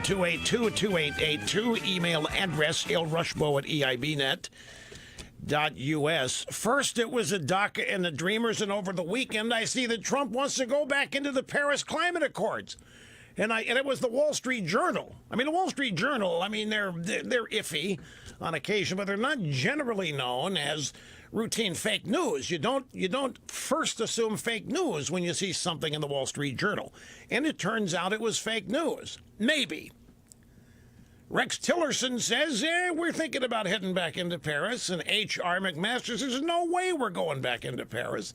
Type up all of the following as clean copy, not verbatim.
888-282-2882. Email address ailrushbo@eibnet.us. First, it was the DACA and the Dreamers, and over the weekend, I see that Trump wants to go back into the Paris Climate Accords. And it was the Wall Street Journal. I mean, the Wall Street Journal, I mean, they're iffy on occasion, but they're not generally known as routine fake news. You don't first assume fake news when you see something in the Wall Street Journal. And it turns out it was fake news. Maybe. Rex Tillerson says, we're thinking about heading back into Paris. And H.R. McMaster says, no way we're going back into Paris.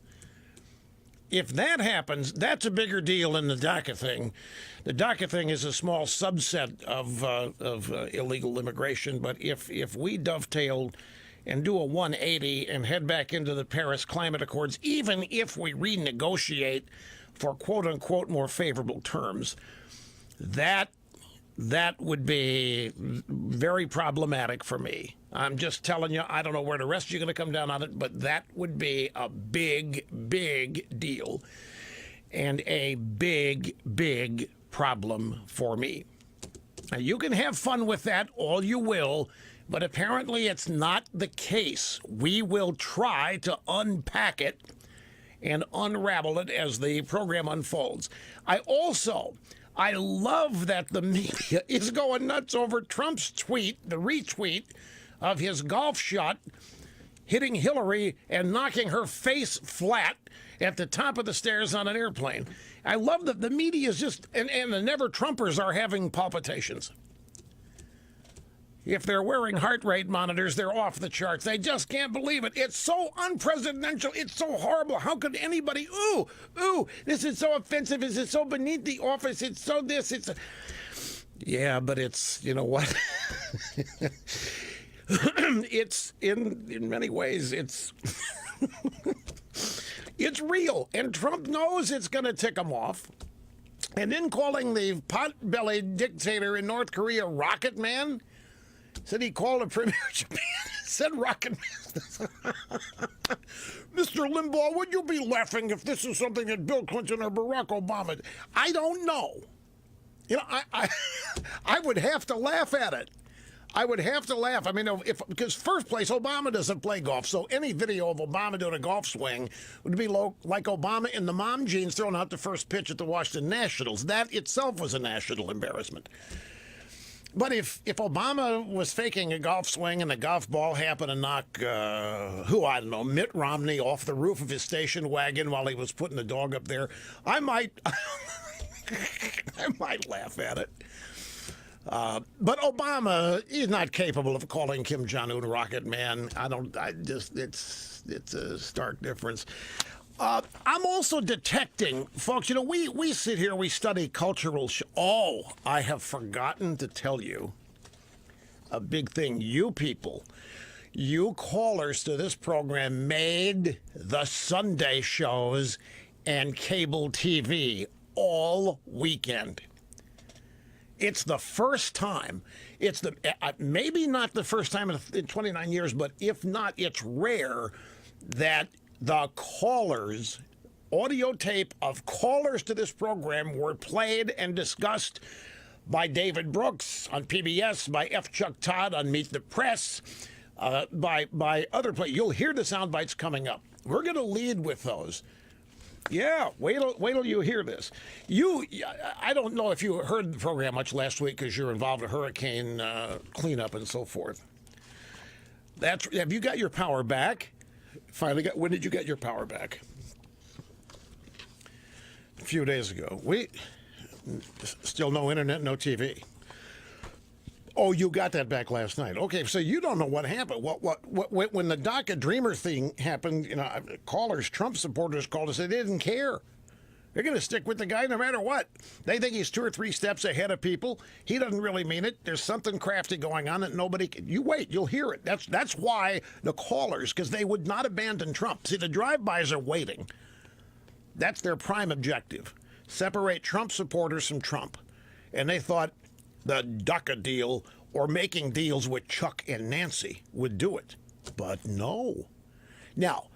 If that happens, that's a bigger deal than the DACA thing. The DACA thing is a small subset of illegal immigration. But if we dovetail and do a 180 and head back into the Paris Climate Accords, even if we renegotiate for quote-unquote more favorable terms, that would be very problematic for me. I'm just telling you, I don't know where the rest of you are going to come down on it, but that would be a big, big deal and a big, big problem for me. Now, you can have fun with that all you will, but apparently it's not the case. We will try to unpack it and unravel it as the program unfolds. I love that the media is going nuts over Trump's tweet, the retweet of his golf shot hitting Hillary and knocking her face flat at the top of the stairs on an airplane. I love that the media is just, and the never-Trumpers are having palpitations. If they're wearing heart rate monitors, they're off the charts. They just can't believe it. It's so unpresidential. It's so horrible. How could anybody, this is so offensive. This is so beneath the office. It's so this. Yeah, but it's, you know what? It's, in many ways, it's it's real. And Trump knows it's going to tick him off. And in calling the pot-bellied dictator in North Korea Rocket Man, said he called a premier of Japan, said Rocket Man. Mr. Limbaugh, would you be laughing if this is something that Bill Clinton or Barack Obama did? I don't know. You know, I would have to laugh at it. I would have to laugh. I mean, because first place, Obama doesn't play golf, so any video of Obama doing a golf swing would be like Obama in the mom jeans throwing out the first pitch at the Washington Nationals. That itself was a national embarrassment. But if Obama was faking a golf swing and the golf ball happened to knock, I don't know, Mitt Romney off the roof of his station wagon while he was putting the dog up there, I might laugh at it. But Obama is not capable of calling Kim Jong-un Rocket Man. It's a stark difference. I'm also detecting, folks, you know, we sit here, we study cultural I have forgotten to tell you a big thing. You people, you callers to this program made the Sunday shows and cable TV all weekend. It's the first time, maybe not the first time in 29 years, but if not, it's rare that the callers, audio tape of callers to this program were played and discussed by David Brooks on PBS, by F. Chuck Todd on Meet the Press, by other places. You'll hear the sound bites coming up. We're going to lead with those. Yeah, wait till you hear this. I don't know if you heard the program much last week because you're involved in hurricane cleanup and so forth. Have you got your power back? When did you get your power back? A few days ago. Still no internet, no TV. Oh, you got that back last night. Okay, so you don't know what happened. When the DACA Dreamer thing happened, you know, Trump supporters called us. They didn't care. They're going to stick with the guy no matter what. They think he's 2 or 3 steps ahead of people. He doesn't really mean it. There's something crafty going on that nobody can. You wait, you'll hear it. That's why the callers, because they would not abandon Trump. See, the drive-bys are waiting. That's their prime objective. Separate Trump supporters from Trump. And they thought the DACA deal or making deals with Chuck and Nancy would do it. But no. Now,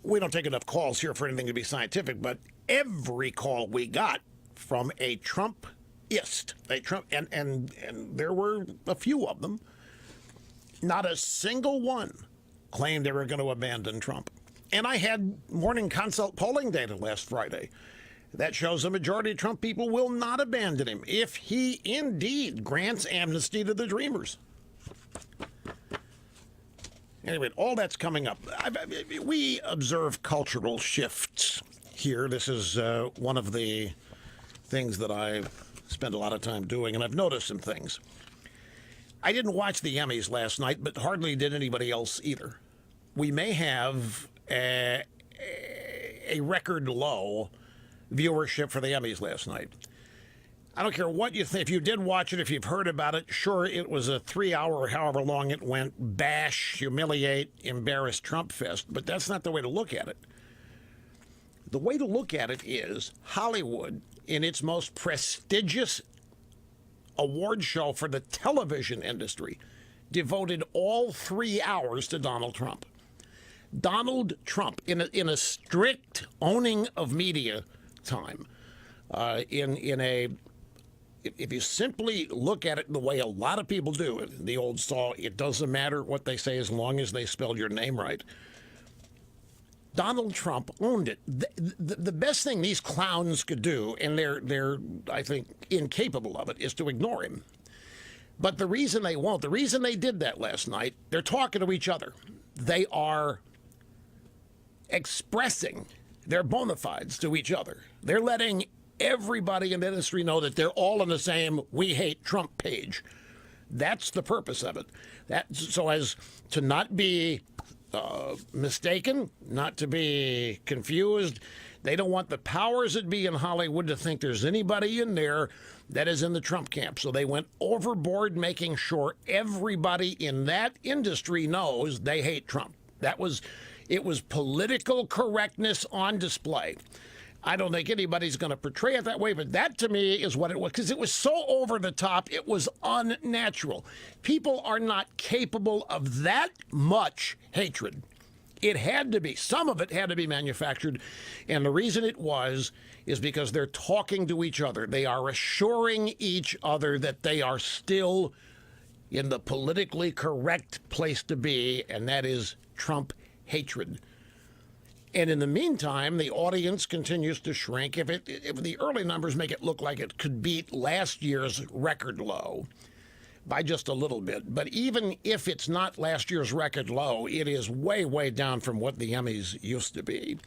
we don't take enough calls here for anything to be scientific, but every call we got from a Trump Trump, and there were a few of them. Not a single one claimed they were going to abandon Trump. And I had Morning Consult polling data last Friday that shows the majority of Trump people will not abandon him if he indeed grants amnesty to the Dreamers. Anyway, all that's coming up. We observe cultural shifts here. This is one of the things that I spend a lot of time doing, and I've noticed some things. I didn't watch the Emmys last night, but hardly did anybody else either. We may have a record low viewership for the Emmys last night. I don't care what you think. If you did watch it, if you've heard about it, sure, it was a 3-hour or however long it went, bash, humiliate, embarrass Trump fest, but that's not the way to look at it. The way to look at it is Hollywood, in its most prestigious award show for the television industry, devoted all 3 hours to Donald Trump. Donald Trump, in a strict owning of media time, if you simply look at it the way a lot of people do, the old saw, it doesn't matter what they say as long as they spell your name right. Donald Trump owned it. The best thing these clowns could do, and they're I think incapable of it, is to ignore him. But the reason they won't, the reason they did that last night, they're talking to each other. They are expressing their bona fides to each other. They're letting everybody in the industry know that they're all on the same "we hate Trump" page. That's the purpose of it. So as to not be mistaken, not to be confused. They don't want the powers that be in Hollywood to think there's anybody in there that is in the Trump camp. So they went overboard, making sure everybody in that industry knows they hate Trump. It was political correctness on display. I don't think anybody's going to portray it that way, but that to me is what it was, because it was so over the top, it was unnatural. People are not capable of that much hatred. It had to be, some of it had to be manufactured, and the reason it was is because they're talking to each other. They are assuring each other that they are still in the politically correct place to be, and that is Trump hatred. And in the meantime, the audience continues to shrink. If the early numbers make it look like it could beat last year's record low by just a little bit. But even if it's not last year's record low, it is way, way down from what the Emmys used to be.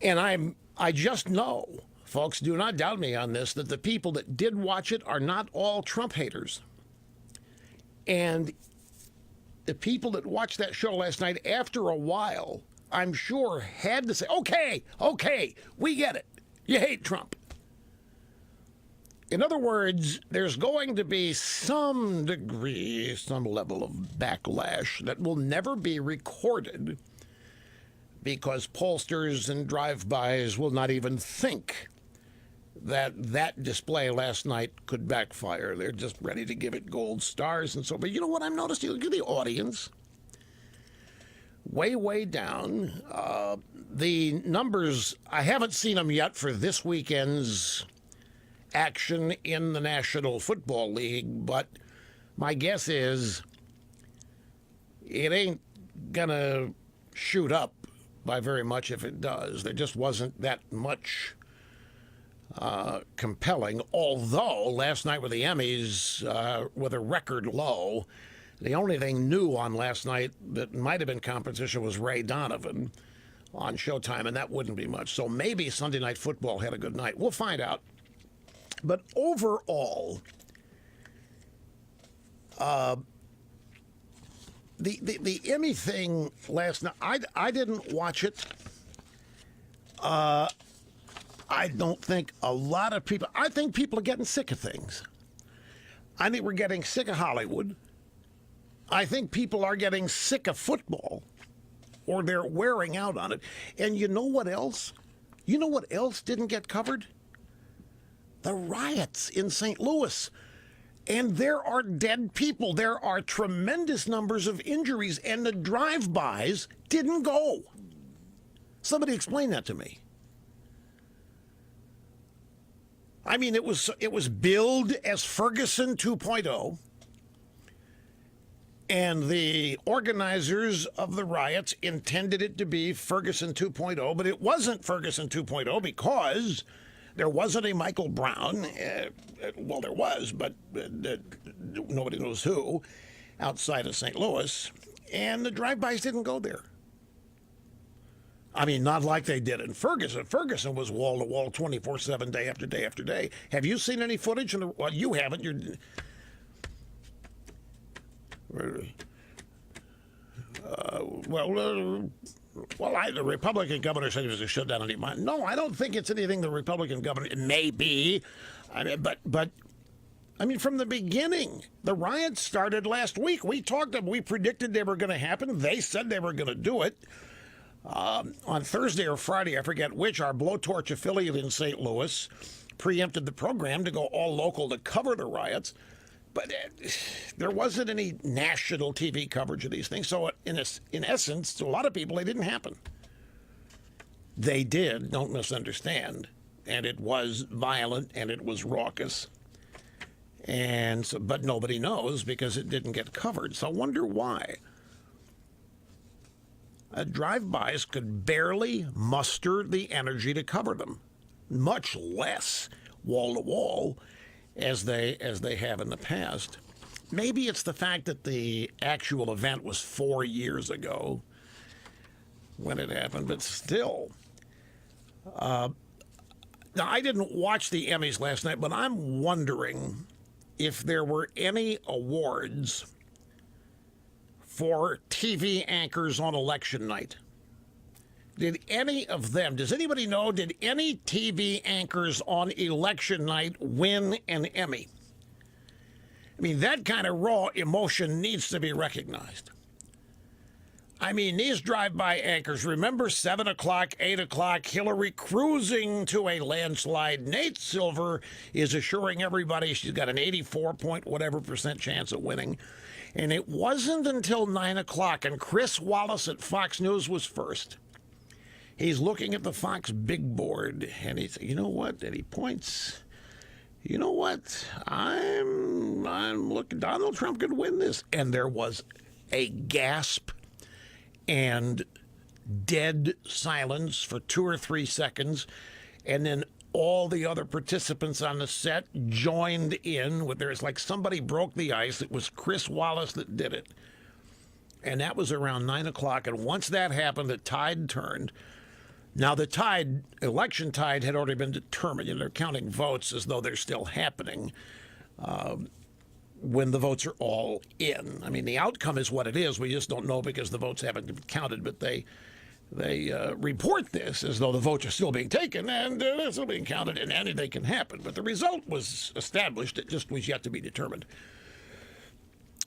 And I just know, folks, do not doubt me on this, that the people that did watch it are not all Trump haters. And the people that watched that show last night, after a while, I'm sure had to say, okay, we get it. You hate Trump. In other words, there's going to be some degree, some level of backlash that will never be recorded because pollsters and drive-bys will not even think that display last night could backfire. They're just ready to give it gold stars and so. But you know what I've noticed? You look at the audience, way, way down. The numbers, I haven't seen them yet for this weekend's action in the National Football League, but my guess is it ain't gonna shoot up by very much if it does. There just wasn't that much compelling, although last night with the Emmys, with a record low, the only thing new on last night that might have been competition was Ray Donovan on Showtime, and that wouldn't be much. So maybe Sunday Night Football had a good night. We'll find out. But overall, the Emmy thing last night, I didn't watch it. I don't think a lot of people, I think people are getting sick of things. I think we're getting sick of Hollywood. I think people are getting sick of football, or they're wearing out on it. And you know what else? You know what else didn't get covered? The riots in St. Louis. And there are dead people. There are tremendous numbers of injuries, and the drive-bys didn't go. Somebody explain that to me. I mean, it was billed as Ferguson 2.0. And the organizers of the riots intended it to be Ferguson 2.0, but it wasn't Ferguson 2.0 because there wasn't a Michael Brown. Well, there was, but nobody knows who, outside of St. Louis. And the drive-bys didn't go there. I mean, not like they did in Ferguson. Ferguson was wall-to-wall, 24/7, day after day after day. Have you seen any footage? Well, you haven't. The Republican governor said he was going to shut down any mine. No, I don't think it's anything the Republican governor. It may be, I mean, but I mean, from the beginning, the riots started last week. We predicted they were going to happen. They said they were going to do it. On Thursday or Friday, I forget which, our Blowtorch affiliate in St. Louis preempted the program to go all local to cover the riots. But there wasn't any national TV coverage of these things. So in essence, to a lot of people, they didn't happen. They did, don't misunderstand. And it was violent and it was raucous. But nobody knows because it didn't get covered. So I wonder why. Drive-bys could barely muster the energy to cover them, much less wall-to-wall, as they have in the past. Maybe it's the fact that the actual event was 4 years ago when it happened, but still. Now, I didn't watch the Emmys last night, but I'm wondering if there were any awards for TV anchors on election night. Did any of them, does anybody know, did any TV anchors on election night win an Emmy? I mean, that kind of raw emotion needs to be recognized. I mean, these drive-by anchors, remember 7 o'clock, 8 o'clock, Hillary cruising to a landslide. Nate Silver is assuring everybody she's got an 84% chance of winning. And it wasn't until 9 o'clock, and Chris Wallace at Fox News was first. He's looking at the Fox big board, and he says, you know what? And he points, you know what? I'm looking, Donald Trump could win this. And there was a gasp and dead silence for 2 or 3 seconds. And then all the other participants on the set joined in. There's like somebody broke the ice. It was Chris Wallace that did it. And that was around 9 o'clock. And once that happened, the tide turned. Now, the election tide had already been determined, and they're counting votes as though they're still happening when the votes are all in. I mean, the outcome is what it is. We just don't know because the votes haven't been counted, but they report this as though the votes are still being taken and they're still being counted, and anything can happen. But the result was established. It just was yet to be determined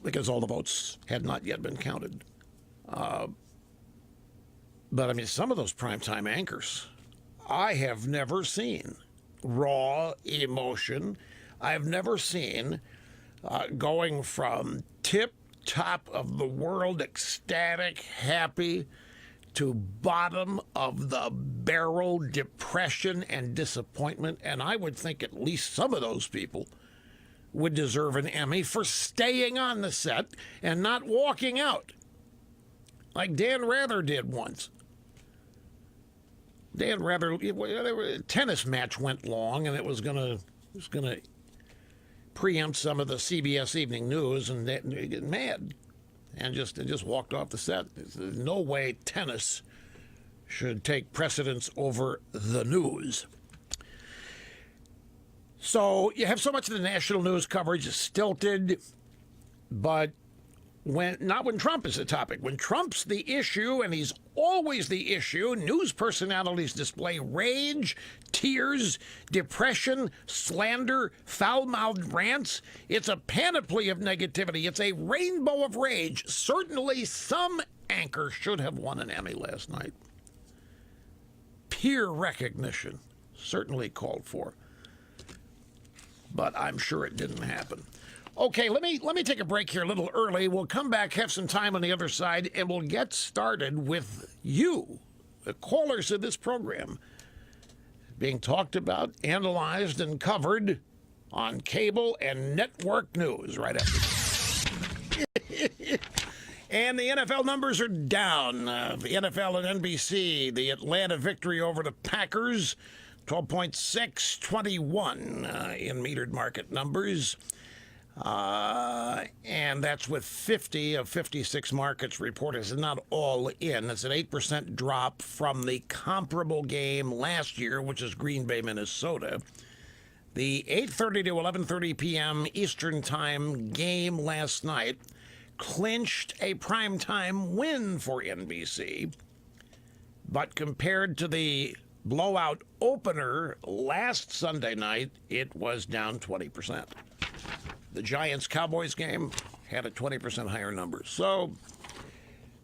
because all the votes had not yet been counted. But, I mean, some of those primetime anchors, I have never seen raw emotion. I have never seen going from tip-top of the world, ecstatic, happy, to bottom of the barrel, depression and disappointment. And I would think at least some of those people would deserve an Emmy for staying on the set and not walking out, like Dan Rather did once. Dan Rather, a tennis match went long, and it was gonna preempt some of the CBS Evening News, and they get mad, and just walked off the set. There's no way tennis should take precedence over the news. So you have so much of the national news coverage is stilted, but not when Trump is the topic. When Trump's the issue, and he's always the issue, news personalities display rage, tears, depression, slander, foul-mouthed rants. It's a panoply of negativity. It's a rainbow of rage. Certainly some anchor should have won an Emmy last night. Peer recognition certainly called for, but I'm sure it didn't happen. Okay, let me take a break here a little early. We'll come back, have some time on the other side, and we'll get started with you, the callers of this program. being talked about, analyzed, and covered on cable and network news right after. And the NFL numbers are down. The NFL and NBC, the Atlanta victory over the Packers, 12.621 in metered market numbers. And that's with 50 of 56 markets reported. It's not all in. It's an 8% drop from the comparable game last year, which is Green Bay, Minnesota. The 8:30 to 11:30 p.m. Eastern Time game last night clinched a primetime win for NBC. But compared to the blowout opener last Sunday night, it was down 20%. The Giants-Cowboys game had a 20% higher number. So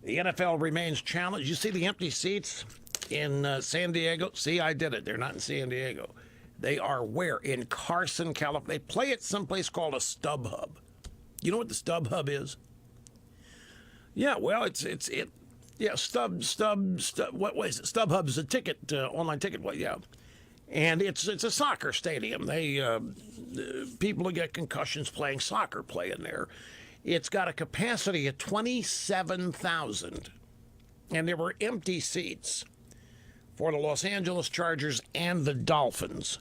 the NFL remains challenged. You see the empty seats in San Diego? See, I did it. They're not in San Diego. They are where? In Carson, California. They play at someplace called a StubHub. You know what the StubHub is? Yeah, well, Stub. What was it? StubHub is a ticket, online ticket. Well, yeah, and it's a soccer stadium. They people who get concussions playing soccer play in there. It's got a capacity of 27,000, and there were empty seats for the Los Angeles Chargers and the Dolphins.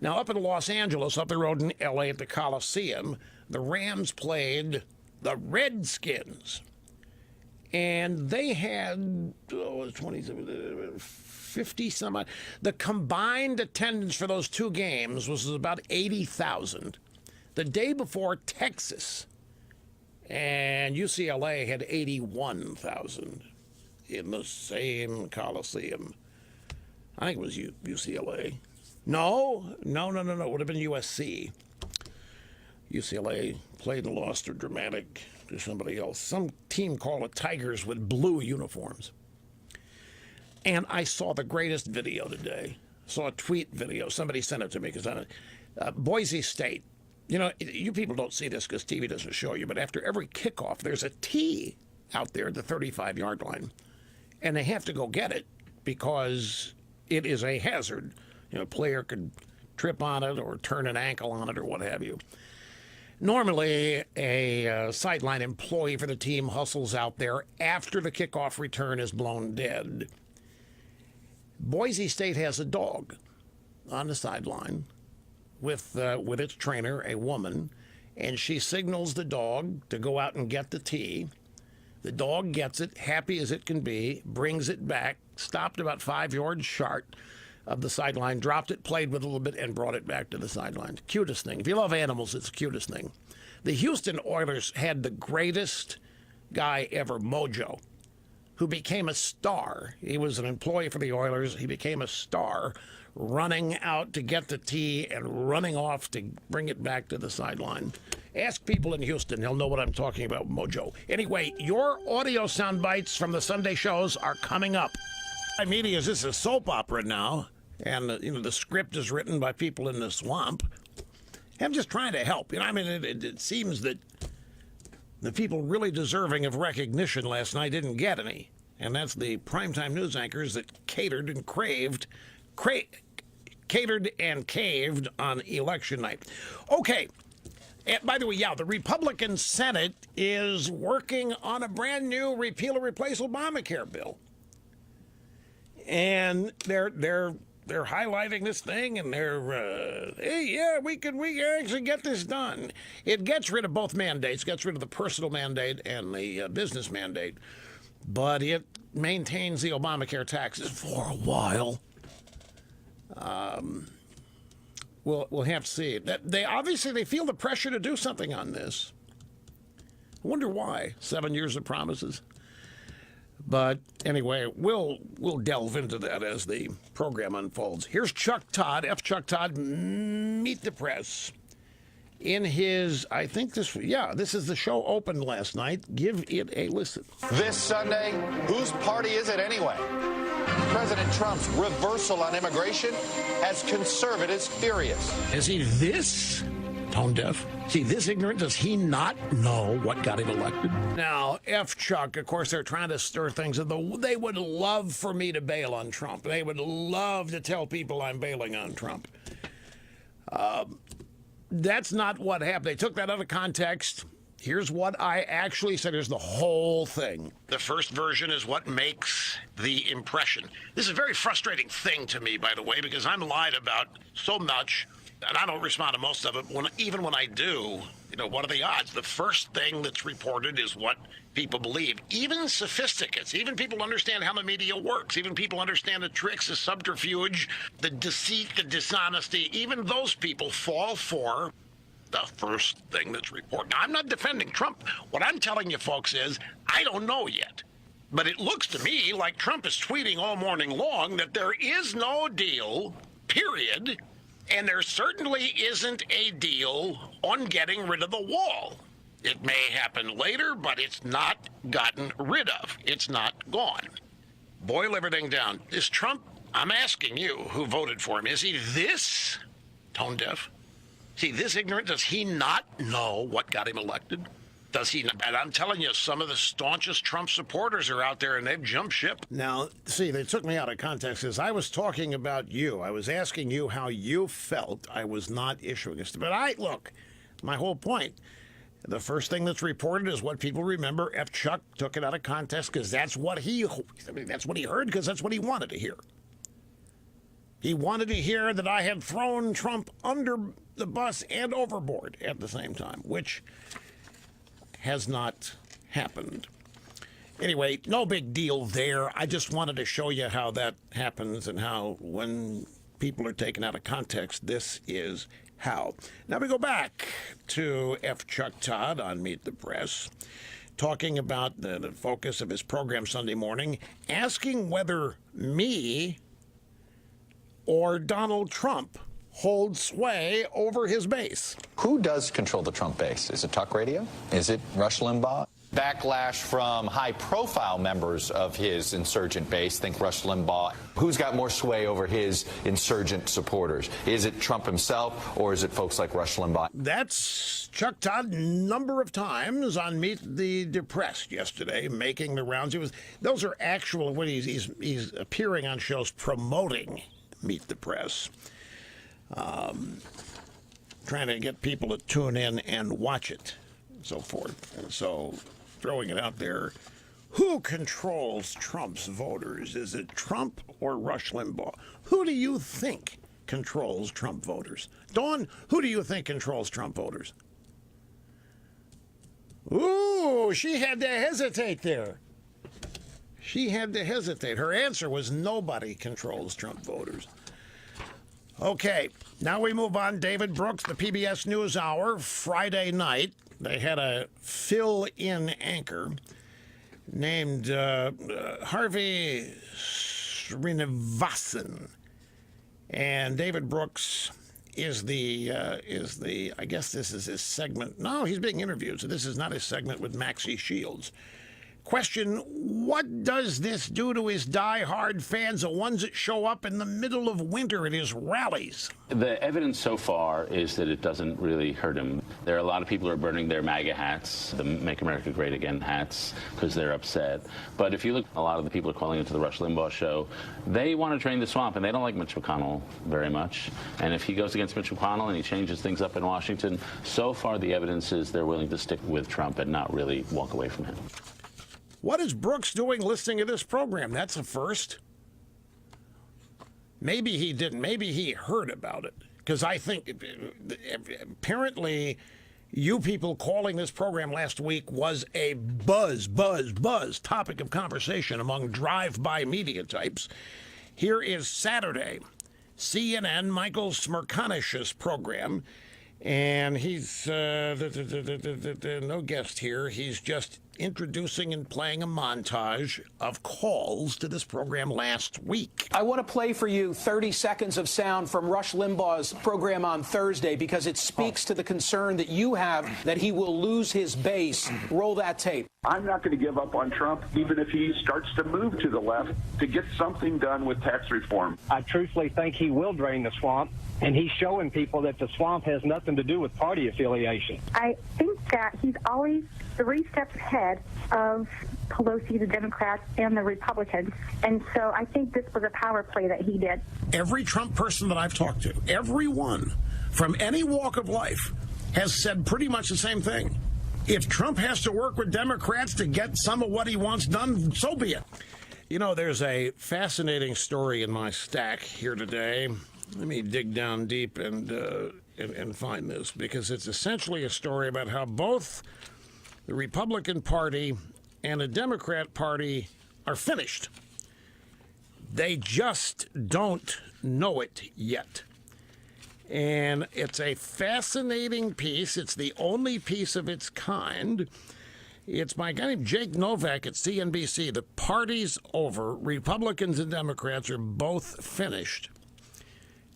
Now, up in Los Angeles, up the road in L.A. at the Coliseum, the Rams played the Redskins. And they had 50 some odd. The combined attendance for those two games was about 80,000. The day before, Texas and UCLA had 81,000 in the same Coliseum. I think it was UCLA. No. It would have been USC. UCLA played and lost or dramatic to somebody else. Some team called the Tigers with blue uniforms. And I saw the greatest video today. Saw a tweet video. Somebody sent it to me because Boise State. You know, you people don't see this because TV doesn't show you, but after every kickoff, there's a tee out there at the 35-yard line. And they have to go get it because it is a hazard. You know, a player could trip on it or turn an ankle on it or what have you. Normally, a sideline employee for the team hustles out there after the kickoff return is blown dead. Boise State has a dog on the sideline with its trainer, a woman, and she signals the dog to go out and get the tee. The dog gets it, happy as it can be, brings it back, stopped about 5 yards short of the sideline, dropped it, played with it a little bit, and brought it back to the sideline. Cutest thing. If you love animals, it's the cutest thing. The Houston Oilers had the greatest guy ever, Mojo, who became a star. He was an employee for the Oilers. He became a star, running out to get the tee and running off to bring it back to the sideline. Ask people in Houston. They'll know what I'm talking about, Mojo. Anyway, your audio sound bites from the Sunday shows are coming up. Media is this a soap opera now, and the script is written by people in the swamp. I'm just trying to help. I mean, it seems that the people really deserving of recognition last night didn't get any, and that's the primetime news anchors that catered and caved on election night. Okay. And by the way, the Republican Senate is working on a brand new repeal or replace Obamacare bill. And they're highlighting this thing, and they're we can actually get this done. It gets rid of both mandates, gets rid of the personal mandate and the business mandate, but it maintains the Obamacare taxes for a while. We'll have to see. They obviously feel the pressure to do something on this. I wonder why. 7 years of promises. But anyway, we'll delve into that as the program unfolds. Here's Chuck Todd, Chuck Todd, Meet the Press. In his, I think this is the show opened last night. Give it a listen. This Sunday, whose party is it anyway? President Trump's reversal on immigration has conservatives furious. Is he this Tone deaf? See, this ignorant, does he not know what got him elected? Now, F. Chuck, of course, they're trying to stir things. They would love for me to bail on Trump. They would love to tell people I'm bailing on Trump. That's not what happened. They took that out of context. Here's what I actually said. Here's the whole thing. The first version is what makes the impression. This is a very frustrating thing to me, by the way, because I'm lied about so much, and I don't respond to most of it. Even when I do, what are the odds? The first thing that's reported is what people believe. Even sophisticates, even people who understand how the media works, even people who understand the tricks, the subterfuge, the deceit, the dishonesty, even those people fall for the first thing that's reported. Now, I'm not defending Trump. What I'm telling you, folks, is I don't know yet. But it looks to me like Trump is tweeting all morning long that there is no deal, period, and there certainly isn't a deal on getting rid of the wall. It may happen later, but it's not gotten rid of. It's not gone. Boil everything down. Is Trump, I'm asking you who voted for him, is he this tone deaf? See, this ignorant, does he not know what got him elected? Does he not? And I'm telling you, some of the staunchest Trump supporters are out there, and they've jumped ship. Now, see, they took me out of context because I was talking about you. I was asking you how you felt. I was not issuing a statement. But look, my whole point, the first thing that's reported is what people remember. F. Chuck took it out of context because that's what he heard, because that's what he wanted to hear. He wanted to hear that I had thrown Trump under the bus and overboard at the same time, which has not happened. Anyway, no big deal there. I just wanted to show you how that happens and how when people are taken out of context, this is how. Now we go back to F. Chuck Todd on Meet the Press, talking about the focus of his program Sunday morning, asking whether me or Donald Trump hold sway over his base. Who does control the Trump base? Is it talk radio? Is it Rush Limbaugh? Backlash from high-profile members of his insurgent base. Think Rush Limbaugh. Who's got more sway over his insurgent supporters? Is it Trump himself, or is it folks like Rush Limbaugh? That's Chuck Todd number of times on Meet the Depressed yesterday, making the rounds. Those are actual when he's appearing on shows promoting Meet the Press. Trying to get people to tune in and watch it, and so forth. And so throwing it out there, who controls Trump's voters? Is it Trump or Rush Limbaugh? Who do you think controls Trump voters? Dawn, who do you think controls Trump voters? Ooh, she had to hesitate there. She had to hesitate. Her answer was nobody controls Trump voters. Okay, now we move on. David Brooks, the PBS NewsHour, Friday night. They had a fill-in anchor named Harvey Srinivasan. And David Brooks is the I guess this is his segment. No, he's being interviewed, so this is not his segment with Maxie Shields. Question, what does this do to his die-hard fans, the ones that show up in the middle of winter at his rallies? The evidence so far is that it doesn't really hurt him. There are a lot of people who are burning their MAGA hats, the Make America Great Again hats, because they're upset. But if you look, a lot of the people are calling into the Rush Limbaugh show. They want to drain the swamp, and they don't like Mitch McConnell very much. And if he goes against Mitch McConnell and he changes things up in Washington, so far the evidence is they're willing to stick with Trump and not really walk away from him. What is Brooks doing listening to this program? That's a first. Maybe he didn't. Maybe he heard about it. Because I think apparently you people calling this program last week was a buzz topic of conversation among drive-by media types. Here is Saturday, CNN, Michael Smerconish's program. And he's no guest here. He's just introducing and playing a montage of calls to this program last week. I want to play for you 30 seconds of sound from Rush Limbaugh's program on Thursday because it speaks to the concern that you have that he will lose his base. Roll that tape. I'm not going to give up on Trump, even if he starts to move to the left to get something done with tax reform. I truthfully think he will drain the swamp, and he's showing people that the swamp has nothing to do with party affiliation. I think that he's always 3 steps ahead of Pelosi, the Democrats, and the Republicans. And so I think this was a power play that he did. Every Trump person that I've talked to, everyone from any walk of life, has said pretty much the same thing. If Trump has to work with Democrats to get some of what he wants done, so be it. You know, there's a fascinating story in my stack here today. Let me dig down deep and find this, because it's essentially a story about how both the Republican Party and the Democrat Party are finished. They just don't know it yet. And it's a fascinating piece. It's the only piece of its kind. It's by a guy named Jake Novak at CNBC. The party's over. Republicans and Democrats are both finished.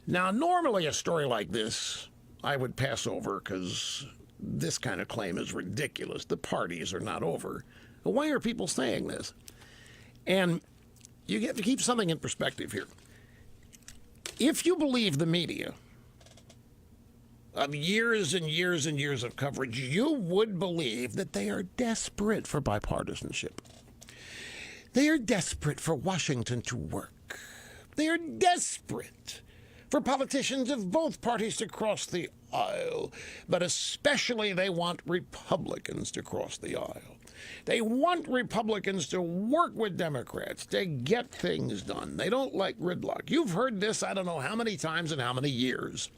Now, normally a story like this I would pass over because this kind of claim is ridiculous. The parties are not over. But why are people saying this? And you have to keep something in perspective here. If you believe the media, of years and years and years of coverage, you would believe that they are desperate for bipartisanship. They are desperate for Washington to work. They are desperate for politicians of both parties to cross the aisle, but especially they want Republicans to cross the aisle. They want Republicans to work with Democrats to get things done. They don't like gridlock. You've heard this I don't know how many times and how many years.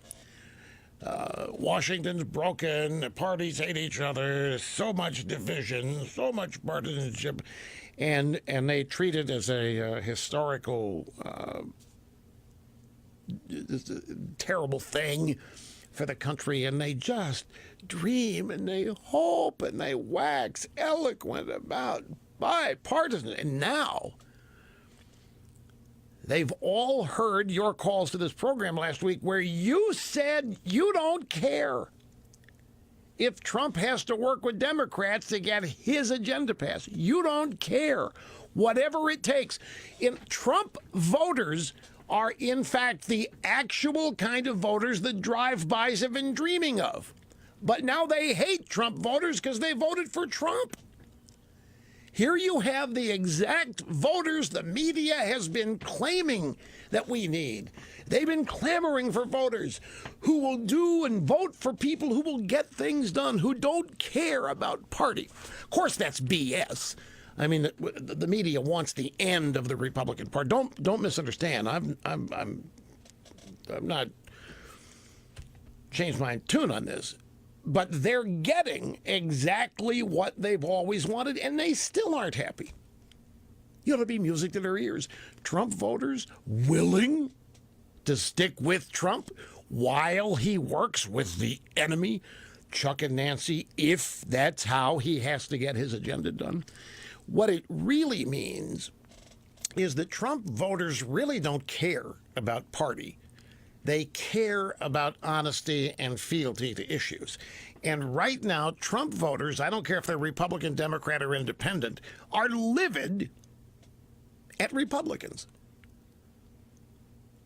Washington's broken, the parties hate each other, so much division, so much partisanship, and they treat it as a historical terrible thing for the country, and they just dream and they hope and they wax eloquent about bipartisan. And now they've all heard your calls to this program last week where you said you don't care if Trump has to work with Democrats to get his agenda passed. You don't care. Whatever it takes. Trump voters are, in fact, the actual kind of voters that Drive-Bys have been dreaming of. But now they hate Trump voters because they voted for Trump. Here you have the exact voters the media has been claiming that we need. They've been clamoring for voters who will do and vote for people who will get things done, who don't care about party. Of course, that's BS. I mean, the media wants the end of the Republican Party. Don't misunderstand. I'm not changed my tune on this. But they're getting exactly what they've always wanted, and they still aren't happy. You ought to be music to their ears. Trump voters willing to stick with Trump while he works with the enemy, Chuck and Nancy, if that's how he has to get his agenda done. What it really means is that Trump voters really don't care about party. They care about honesty and fealty to issues. And right now, Trump voters, I don't care if they're Republican, Democrat, or independent, are livid at Republicans.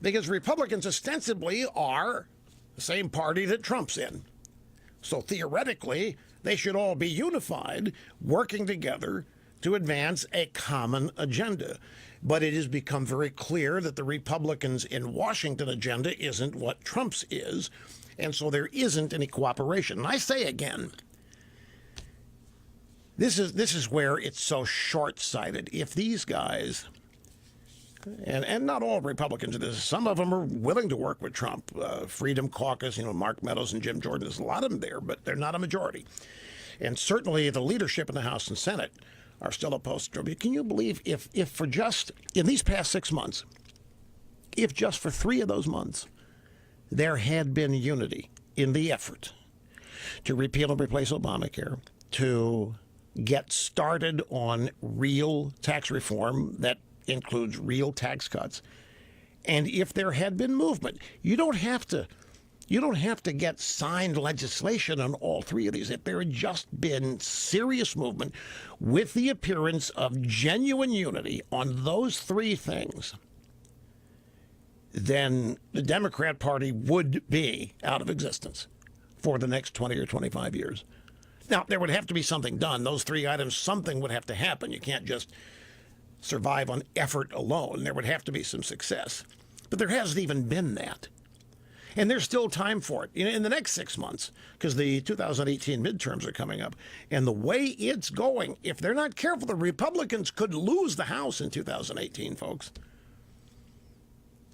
Because Republicans ostensibly are the same party that Trump's in. So theoretically, they should all be unified, working together to advance a common agenda. But it has become very clear that the Republicans in Washington agenda isn't what Trump's is, and so there isn't any cooperation. And I say again, this is where it's so short-sighted. If these guys, and not all Republicans are this, some of them are willing to work with Trump. Freedom Caucus, Mark Meadows and Jim Jordan, there's a lot of them there, but they're not a majority. And certainly the leadership in the House and Senate are still opposed to Trump. Can you believe if for just, in these past 6 months, if just for 3 of those months, there had been unity in the effort to repeal and replace Obamacare, to get started on real tax reform that includes real tax cuts. And if there had been movement, you don't have to get signed legislation on all three of these. If there had just been serious movement with the appearance of genuine unity on those three things, then the Democrat Party would be out of existence for the next 20 or 25 years. Now, there would have to be something done. Those three items, something would have to happen. You can't just survive on effort alone. There would have to be some success. But there hasn't even been that. And there's still time for it in the next 6 months, because the 2018 midterms are coming up. And the way it's going, if they're not careful, the Republicans could lose the House in 2018, folks.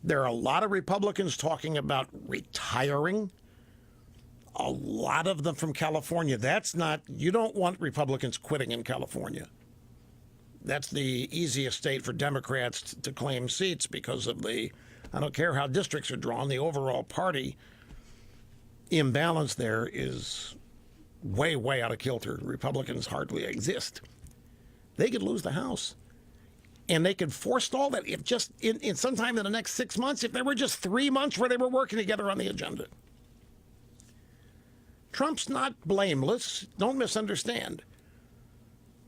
There are a lot of Republicans talking about retiring. A lot of them from California. You don't want Republicans quitting in California. That's the easiest state for Democrats to claim seats because of I don't care how districts are drawn, the overall party imbalance there is way, way out of kilter. Republicans hardly exist. They could lose the House. And they could forestall that if just in sometime in the next 6 months, if there were just 3 months where they were working together on the agenda. Trump's not blameless, don't misunderstand.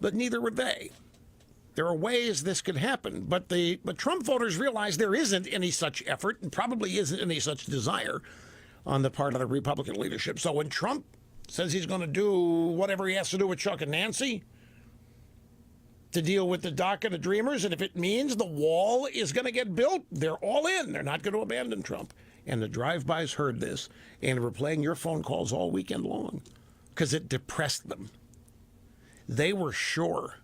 But neither were they. There are ways this could happen, but Trump voters realize there isn't any such effort and probably isn't any such desire on the part of the Republican leadership. So when Trump says he's going to do whatever he has to do with Chuck and Nancy to deal with the DACA, the Dreamers, and if it means the wall is going to get built, they're all in. They're not going to abandon Trump. And the Drive-Bys heard this and were playing your phone calls all weekend long because it depressed them. They were sure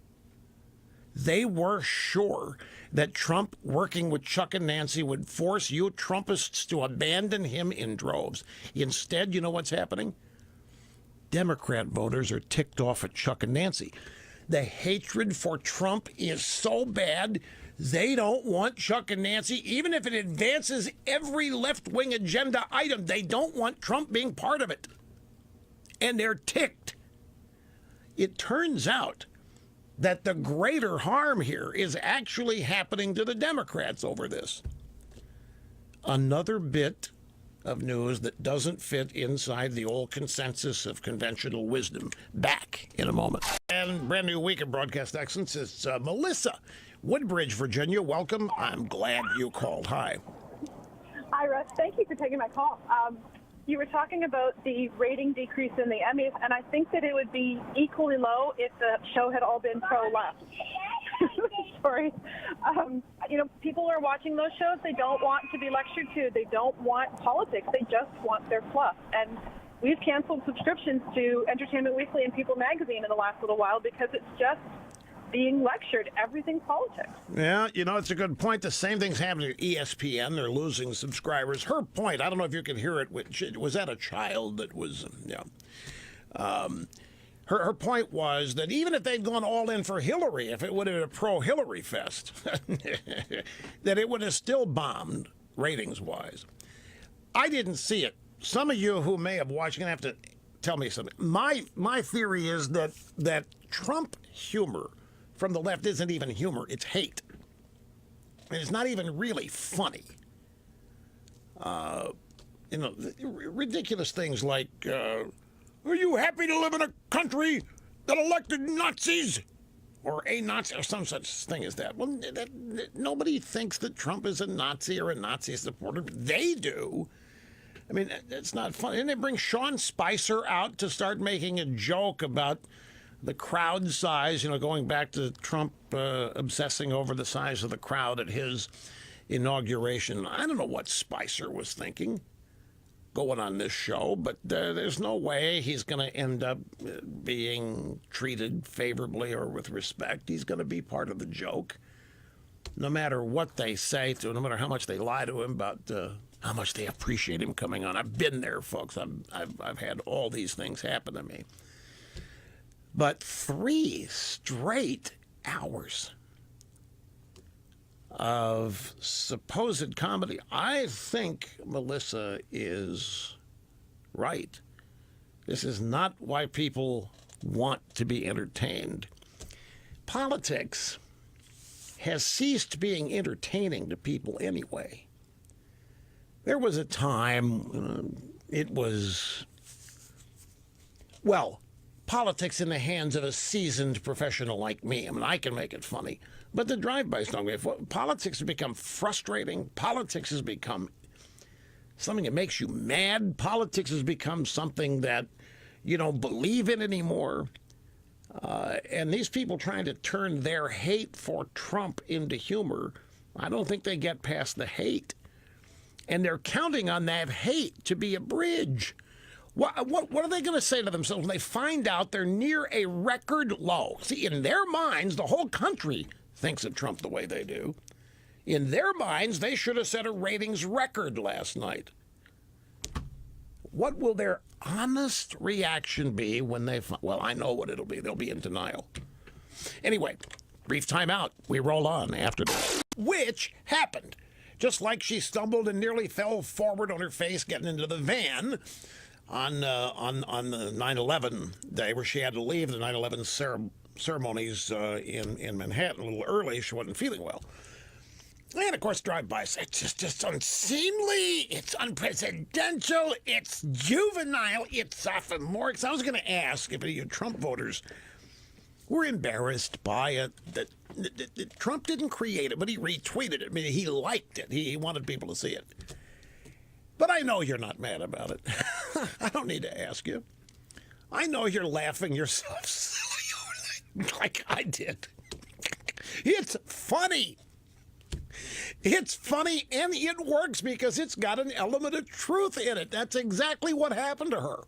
that Trump working with Chuck and Nancy would force you Trumpists to abandon him in droves. Instead, you know what's happening? Democrat voters are ticked off at Chuck and Nancy. The hatred for Trump is so bad, they don't want Chuck and Nancy, even if it advances every left-wing agenda item. They don't want Trump being part of it. And they're ticked. It turns out that the greater harm here is actually happening to the Democrats over this. Another bit of news that doesn't fit inside the old consensus of conventional wisdom. Back in a moment. And brand new week of Broadcast Excellence. It's Melissa, Woodbridge, Virginia. Welcome. I'm glad you called. Hi. Hi, Russ. Thank you for taking my call. You were talking about the rating decrease in the Emmys, and I think that it would be equally low if the show had all been pro-left. Sorry. People are watching those shows. They don't want to be lectured to. They don't want politics. They just want their fluff. And we've canceled subscriptions to Entertainment Weekly and People Magazine in the last little while because it's just being lectured. Everything's politics. Yeah, it's a good point. The same thing's happening at ESPN. They're losing subscribers. Her point, I don't know if you can hear it, was that a child that was, her point was that even if they'd gone all in for Hillary, if it would have been a pro-Hillary fest, that it would have still bombed ratings-wise. I didn't see it. Some of you who may have watched are going to have to tell me something. My theory is that Trump humor from the left isn't even humor, it's hate. And it's not even really funny. Ridiculous things like, are you happy to live in a country that elected Nazis? Or a Nazi, or some such thing as that. Well, nobody thinks that Trump is a Nazi or a Nazi supporter. They do. I mean, it's not funny. And they bring Sean Spicer out to start making a joke about the crowd size, going back to Trump obsessing over the size of the crowd at his inauguration. I don't know what Spicer was thinking going on this show, but there's no way he's going to end up being treated favorably or with respect. He's going to be part of the joke, no matter what they say to him, no matter how much they lie to him about how much they appreciate him coming on. I've been there, folks. I've had all these things happen to me. But 3 straight hours of supposed comedy. I think Melissa is right. This is not why people want to be entertained. Politics has ceased being entertaining to people anyway. There was a time it was, well, politics in the hands of a seasoned professional like me. I mean, I can make it funny, but the drive-bys don't make it. Politics has become frustrating. Politics has become something that makes you mad. Politics has become something that you don't believe in anymore. And these people trying to turn their hate for Trump into humor, I don't think they get past the hate. And they're counting on that hate to be a bridge. What are they going to say to themselves when they find out they're near a record low? See, in their minds, the whole country thinks of Trump the way they do. In their minds, they should have set a ratings record last night. What will their honest reaction be when they well, I know what it'll be. They'll be in denial. Anyway, brief timeout. We roll on after this. Which happened. Just like she stumbled and nearly fell forward on her face getting into the van on the 9/11 day where she had to leave the 9/11 ceremonies in Manhattan a little early. She wasn't feeling well. And, of course, drive-bys. It's just unseemly. It's unpresidential. It's juvenile. It's sophomoric. So I was going to ask if any of you Trump voters were embarrassed by it, that Trump didn't create it, but he retweeted it. I mean, he liked it. He wanted people to see it. But I know you're not mad about it. I don't need to ask you. I know you're laughing yourself silly like I did. It's funny. It's funny, and it works because it's got an element of truth in it. That's exactly what happened to her.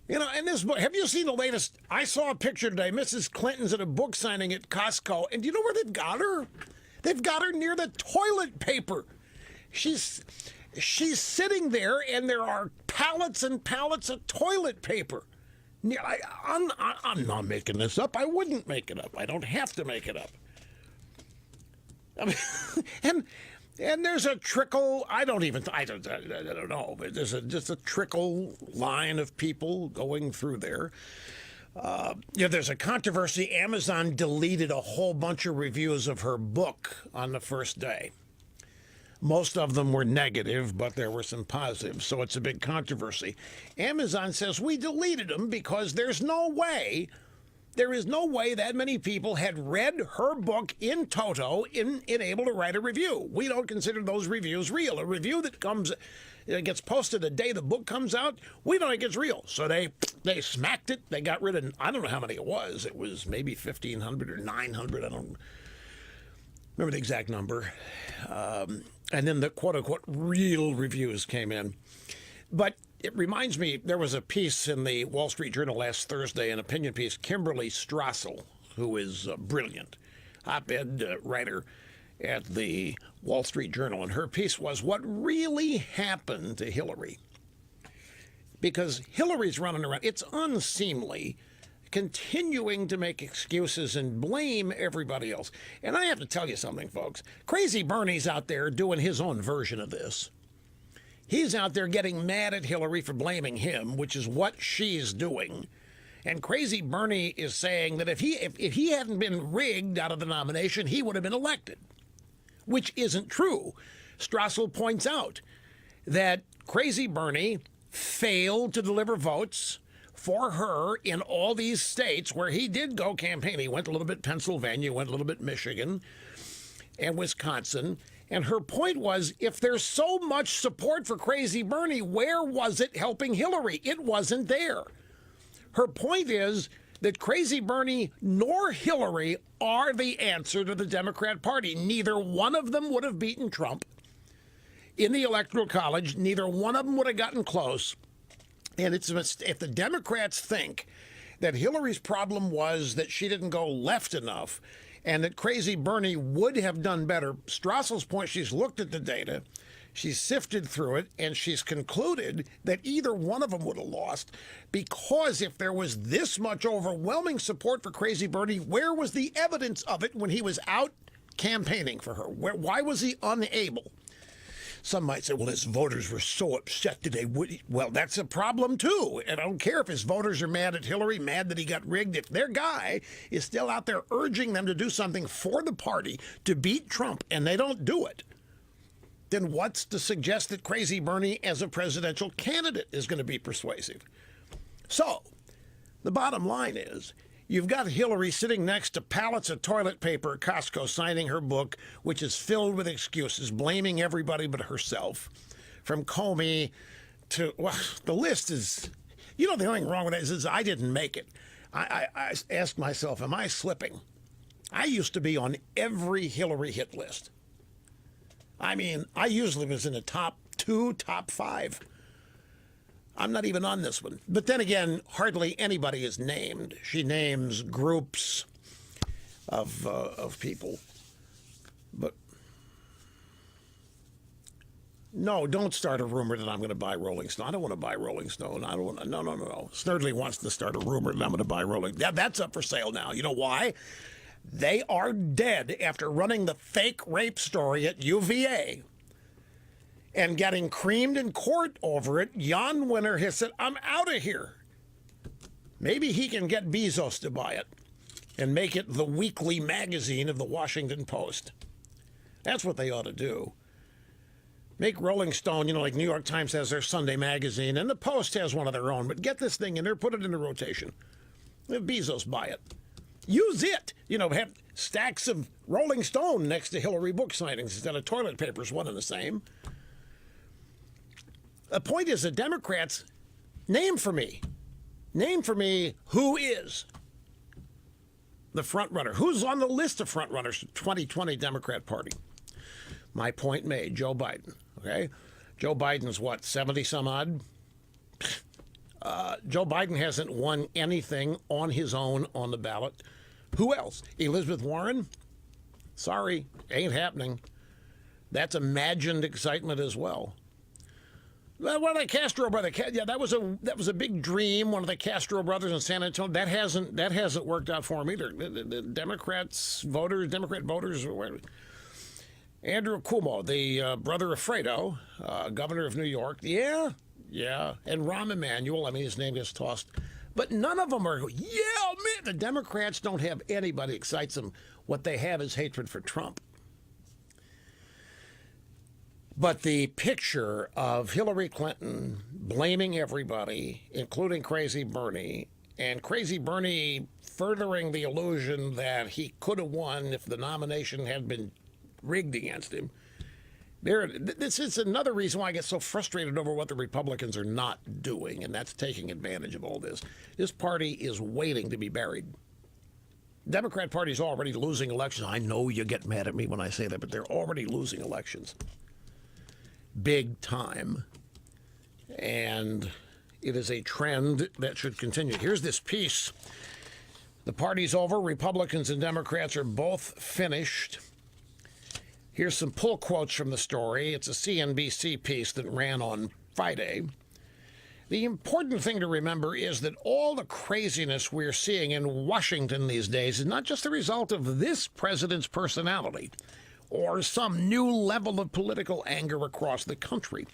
You know, and this book, have you seen the latest? I saw a picture today. Mrs. Clinton's at a book signing at Costco, and do you know where they've got her? They've got her near the toilet paper. She's sitting there, and there are pallets and pallets of toilet paper. I'm not making this up. I wouldn't make it up. I don't have to make it up. I mean, and there's a trickle. I don't know, but there's just a trickle line of people going through there. There's a controversy. Amazon deleted a whole bunch of reviews of her book on the first day. Most of them were negative, but there were some positives, so it's a big controversy. Amazon says we deleted them because there is no way that many people had read her book in toto in able to write a review. We don't consider those reviews real. A review that gets posted the day the book comes out, we don't think it's real. So they smacked it. They got rid of, I don't know how many it was. It was maybe 1,500 or 900. I don't remember the exact number. And then the quote-unquote real reviews came in. But it reminds me, there was a piece in the Wall Street Journal last Thursday, an opinion piece, Kimberly Strassel, who is a brilliant op-ed writer at the Wall Street Journal, and her piece was what really happened to Hillary. Because Hillary's running around, it's unseemly, continuing to make excuses and blame everybody else. And I have to tell you something, folks. Crazy Bernie's out there doing his own version of this. He's out there getting mad at Hillary for blaming him, which is what she's doing. And Crazy Bernie is saying that if he hadn't been rigged out of the nomination, he would have been elected, which isn't true. Strassel points out that Crazy Bernie failed to deliver votes for her in all these states where he did go campaign. He went a little bit Pennsylvania, went a little bit Michigan and Wisconsin. And her point was, if there's so much support for Crazy Bernie, where was it helping Hillary? It wasn't there. Her point is that Crazy Bernie nor Hillary are the answer to the Democrat Party. Neither one of them would have beaten Trump in the Electoral College. Neither one of them would have gotten close. And if the Democrats think that Hillary's problem was that she didn't go left enough, and that Crazy Bernie would have done better. Strassel's point, she's looked at the data, she's sifted through it, and she's concluded that either one of them would have lost, because if there was this much overwhelming support for Crazy Bernie, where was the evidence of it when he was out campaigning for her? Why was he unable? Some might say, well, his voters were so upset today. Well, that's a problem, too. And I don't care if his voters are mad at Hillary, mad that he got rigged. If their guy is still out there urging them to do something for the party to beat Trump, and they don't do it, then what's to suggest that Crazy Bernie as a presidential candidate is going to be persuasive? So, the bottom line is, you've got Hillary sitting next to pallets of toilet paper at Costco signing her book, which is filled with excuses, blaming everybody but herself. From Comey to, well, the list is, the only thing wrong with that is I didn't make it. I asked myself, am I slipping? I used to be on every Hillary hit list. I mean, I usually was in the top 2, top 5. I'm not even on this one. But then again, hardly anybody is named. She names groups of people. But no, don't start a rumor that I'm going to buy Rolling Stone. I don't want to buy Rolling Stone. I don't want to. No. Snerdley wants to start a rumor that I'm going to buy Rolling. Yeah, that's up for sale now. You know why? They are dead after running the fake rape story at UVA. And getting creamed in court over it. Jan Winter has said, I'm out of here. Maybe he can get Bezos to buy it and make it the weekly magazine of the Washington Post. That's what they ought to do. Make Rolling Stone, like New York Times has their Sunday magazine, and the Post has one of their own. But get this thing in there, put it in the rotation. Let Bezos buy it. Use it. Have stacks of Rolling Stone next to Hillary book signings instead of toilet papers, one and the same. The point is, the Democrats, name for me who is the front runner. Who's on the list of front runners for 2020 Democrat Party? My point made, Joe Biden. Okay, Joe Biden's what, 70 some odd? Joe Biden hasn't won anything on his own on the ballot. Who else? Elizabeth Warren? Sorry, ain't happening. That's imagined excitement as well. One of the Castro brothers, that was a big dream. One of the Castro brothers in San Antonio. That hasn't worked out for him either. The Democrat voters. Andrew Cuomo, the brother of Fredo, governor of New York. Yeah, and Rahm Emanuel. I mean, his name gets tossed, but none of them are. Yeah, man, the Democrats don't have anybody that excites them. What they have is hatred for Trump. But the picture of Hillary Clinton blaming everybody, including Crazy Bernie, and Crazy Bernie furthering the illusion that he could have won if the nomination had been rigged against him. This is another reason why I get so frustrated over what the Republicans are not doing, and that's taking advantage of all this. This party is waiting to be buried. Democrat Party is already losing elections. I know you get mad at me when I say that, but they're already losing elections. Big time. And it is a trend that should continue. Here's this piece. The party's over. Republicans and Democrats are both finished. Here's some pull quotes from the story. It's a CNBC piece that ran on Friday. The important thing to remember is that all the craziness we're seeing in Washington these days is not just the result of this president's personality or some new level of political anger across the country.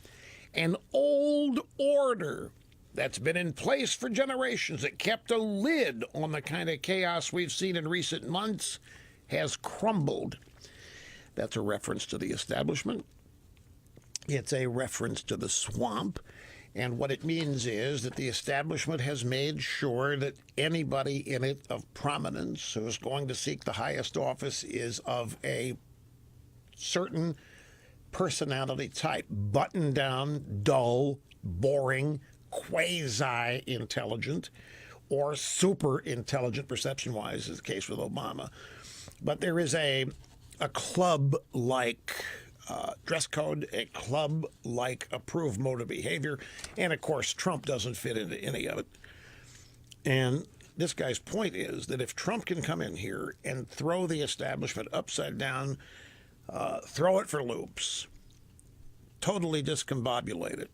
An old order that's been in place for generations that kept a lid on the kind of chaos we've seen in recent months has crumbled. That's a reference to the establishment. It's a reference to the swamp. And what it means is that the establishment has made sure that anybody in it of prominence who is going to seek the highest office is of a certain personality type, buttoned down, dull, boring, quasi-intelligent, or super intelligent perception-wise, is the case with Obama. But there is a club-like dress code, a club-like approved mode of behavior, and of course Trump doesn't fit into any of it. And this guy's point is that if Trump can come in here and throw the establishment upside down, throw it for loops, totally discombobulate it,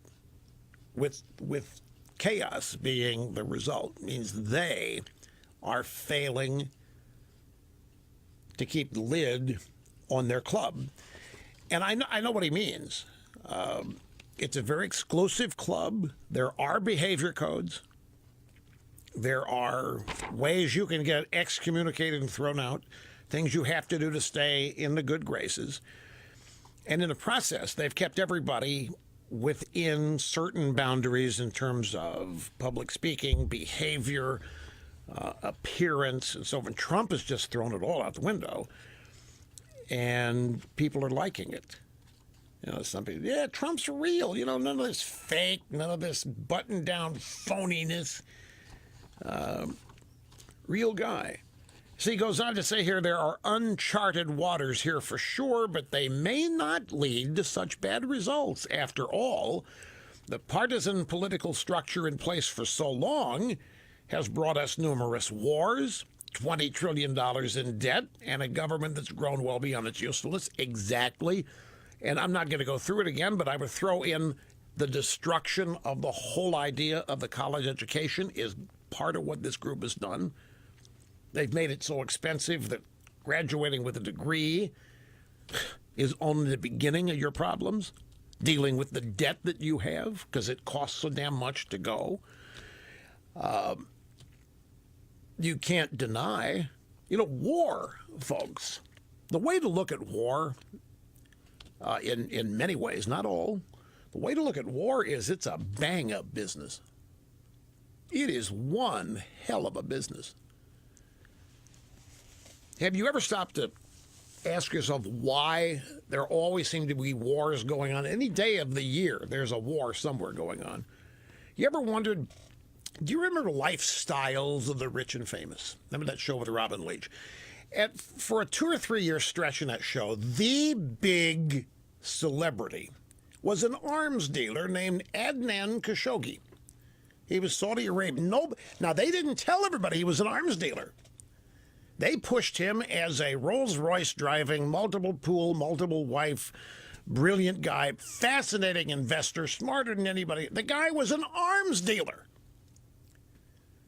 with chaos being the result, means they are failing to keep the lid on their club. And I know what he means. It's a very exclusive club. There are behavior codes. There are ways you can get excommunicated and thrown out, things you have to do to stay in the good graces. And in the process, they've kept everybody within certain boundaries in terms of public speaking, behavior, appearance, and so on. Trump has just thrown it all out the window, and people are liking it. You know, some people, yeah, Trump's real. You know, none of this fake, none of this button-down phoniness. Real guy. See, he goes on to say here, there are uncharted waters here for sure, but they may not lead to such bad results. After all, the partisan political structure in place for so long has brought us numerous wars, $20 trillion in debt, and a government that's grown well beyond its usefulness. Exactly. And I'm not going to go through it again, but I would throw in the destruction of the whole idea of the college education is part of what this group has done. They've made it so expensive that graduating with a degree is only the beginning of your problems, dealing with the debt that you have because it costs so damn much to go. You can't deny, war, folks. The way to look at war, in many ways, not all, the way to look at war is it's a bang-up business. It is one hell of a business. Have you ever stopped to ask yourself why there always seem to be wars going on? Any day of the year, there's a war somewhere going on. You ever wondered, do you remember Lifestyles of the Rich and Famous? Remember that show with Robin Leach? For a 2 or 3 year stretch in that show, the big celebrity was an arms dealer named Adnan Khashoggi. He was Saudi Arabian. Now, they didn't tell everybody he was an arms dealer. They pushed him as a Rolls-Royce driving, multiple pool, multiple wife, brilliant guy, fascinating investor, smarter than anybody. The guy was an arms dealer.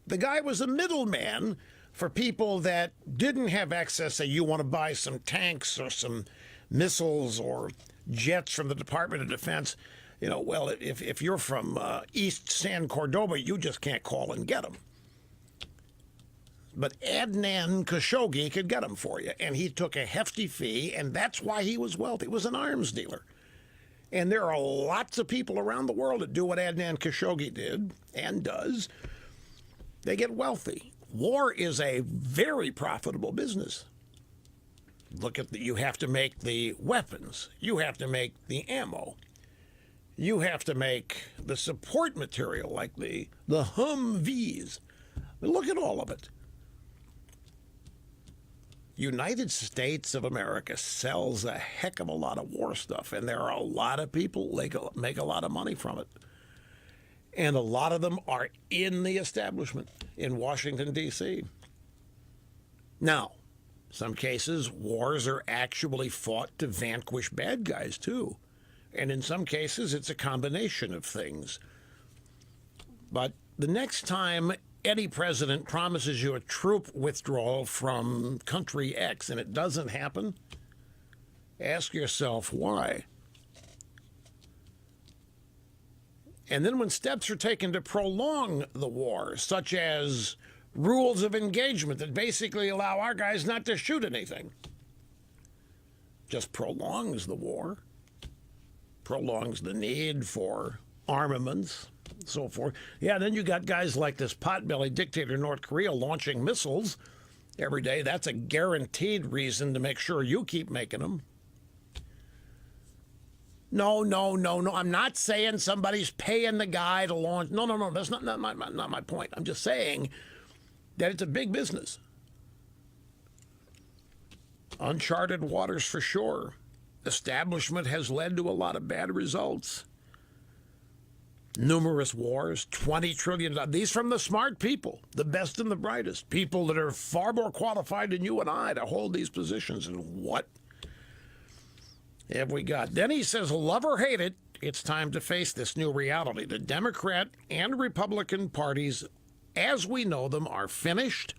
The guy was a middleman for people that didn't have access. Say you want to buy some tanks or some missiles or jets from the Department of Defense. Well, if you're from East San Cordoba, you just can't call and get them. But Adnan Khashoggi could get them for you, and he took a hefty fee, and that's why he was wealthy. He was an arms dealer. And there are lots of people around the world that do what Adnan Khashoggi did and does. They get wealthy. War is a very profitable business. Look at you have to make the weapons. You have to make the ammo. You have to make the support material like the Humvees. Look at all of it. United States of America sells a heck of a lot of war stuff, and there are a lot of people that make a lot of money from it. And a lot of them are in the establishment in Washington, D.C. Now, some cases, wars are actually fought to vanquish bad guys, too. And in some cases, it's a combination of things. But the next time any president promises you a troop withdrawal from country X and it doesn't happen, ask yourself why. And then when steps are taken to prolong the war, such as rules of engagement that basically allow our guys not to shoot anything, just prolongs the war, prolongs the need for armaments, so forth. Yeah, then you got guys like this potbelly dictator North Korea launching missiles every day. That's a guaranteed reason to make sure you keep making them. No. I'm not saying somebody's paying the guy to launch. No. That's not my point. I'm just saying that it's a big business. Uncharted waters for sure. Establishment has led to a lot of bad results. Numerous wars, $20 trillion. These from the smart people, the best and the brightest, people that are far more qualified than you and I to hold these positions. And what have we got? Then he says, love or hate it, it's time to face this new reality. The Democrat and Republican parties, as we know them, are finished.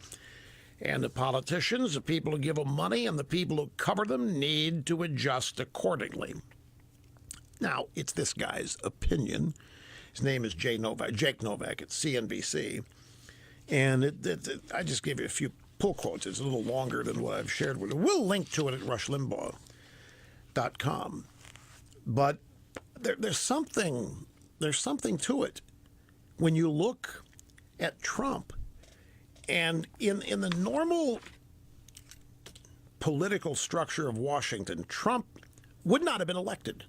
And the politicians, the people who give them money, and the people who cover them need to adjust accordingly. Now, it's this guy's opinion. His name is Jake Novak at CNBC. And I just gave you a few pull quotes. It's a little longer than what I've shared with you. We'll link to it at rushlimbaugh.com. But there's something to it. When you look at Trump, and in the normal political structure of Washington, Trump would not have been elected.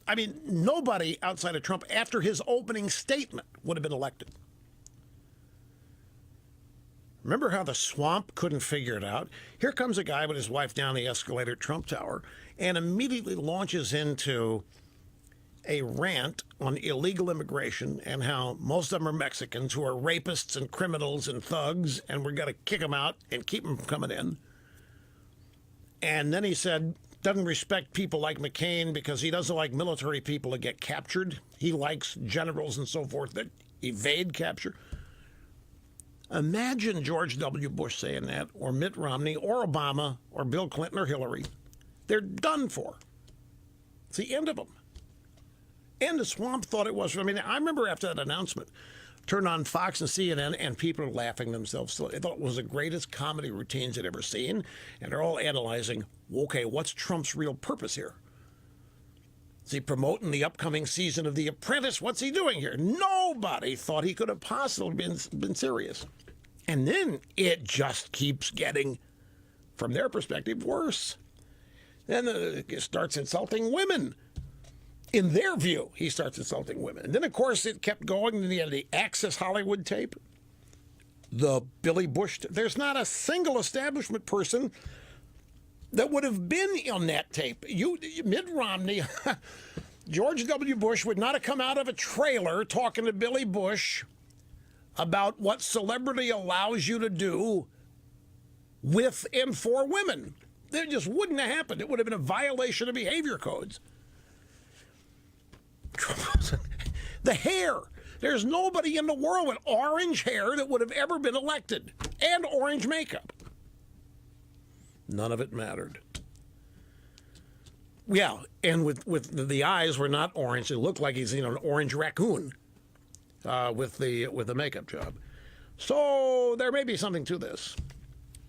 I mean, nobody outside of Trump after his opening statement would have been elected. Remember how the swamp couldn't figure it out? Here comes a guy with his wife down the escalator at Trump Tower and immediately launches into a rant on illegal immigration and how most of them are Mexicans who are rapists and criminals and thugs, and we're going to kick them out and keep them from coming in. And then he said, doesn't respect people like McCain because he doesn't like military people that get captured. He likes generals and so forth that evade capture. Imagine George W. Bush saying that, or Mitt Romney, or Obama, or Bill Clinton, or Hillary. They're done for. It's the end of them. And the swamp thought it was. I mean, I remember after that announcement, turned on Fox and CNN, and people are laughing themselves. They thought it was the greatest comedy routines they'd ever seen. And they're all analyzing, okay, what's Trump's real purpose here? Is he promoting the upcoming season of The Apprentice? What's he doing here? Nobody thought he could have possibly been serious. And then it just keeps getting, from their perspective, worse. Then it starts insulting women. In their view, he starts insulting women. And then, of course, it kept going to the Access Hollywood tape, the Billy Bush tape. There's not a single establishment person that would have been on that tape. Mitt Romney, George W. Bush would not have come out of a trailer talking to Billy Bush about what celebrity allows you to do with and for women. That just wouldn't have happened. It would have been a violation of behavior codes. The hair. There's nobody in the world with orange hair that would have ever been elected, and orange makeup. None of it mattered. Yeah, and with the eyes were not orange. It looked like he's an orange raccoon with the makeup job. So there may be something to this,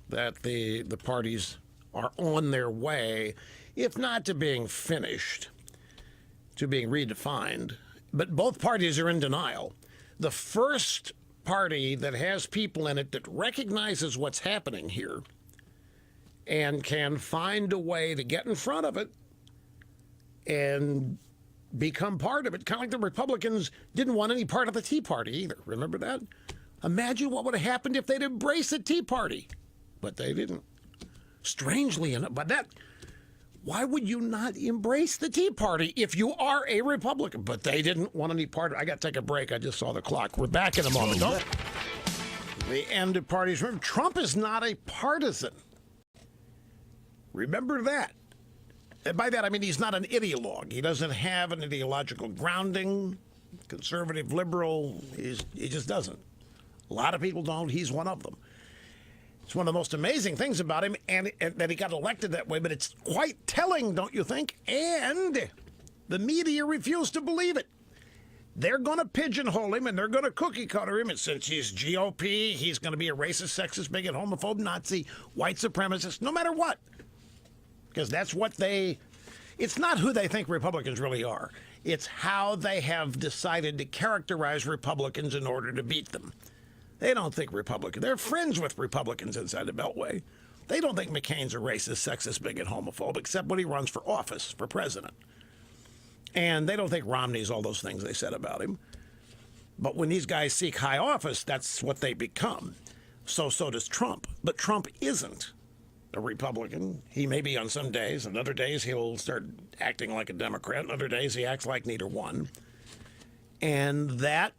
that the parties are on their way, if not to being finished, to being redefined. But both parties are in denial. The first party that has people in it that recognizes what's happening here and can find a way to get in front of it and become part of it. Kind of like the Republicans didn't want any part of the Tea Party either. Remember that? Imagine what would have happened if they'd embraced the Tea Party. But they didn't. Strangely enough, why would you not embrace the Tea Party if you are a Republican? But they didn't want any part of it. I got to take a break. I just saw the clock. We're back in a moment. The end of parties. Remember, Trump is not a partisan. Remember that. And by that, I mean he's not an ideologue. He doesn't have an ideological grounding, conservative, liberal. He just doesn't. A lot of people don't. He's one of them. It's one of the most amazing things about him, and that he got elected that way, but it's quite telling, don't you think? And the media refused to believe it. They're going to pigeonhole him, and they're going to cookie-cutter him, and since he's GOP, he's going to be a racist, sexist, bigot, homophobe, Nazi, white supremacist, no matter what. Because that's what it's not who they think Republicans really are. It's how they have decided to characterize Republicans in order to beat them. They don't think Republicans. They're friends with Republicans inside the Beltway. They don't think McCain's a racist, sexist, bigot, homophobe, except when he runs for office, for president. And they don't think Romney's all those things they said about him. But when these guys seek high office, that's what they become. So does Trump. But Trump isn't a Republican. He may be on some days, and other days he'll start acting like a Democrat, and other days he acts like neither one. And that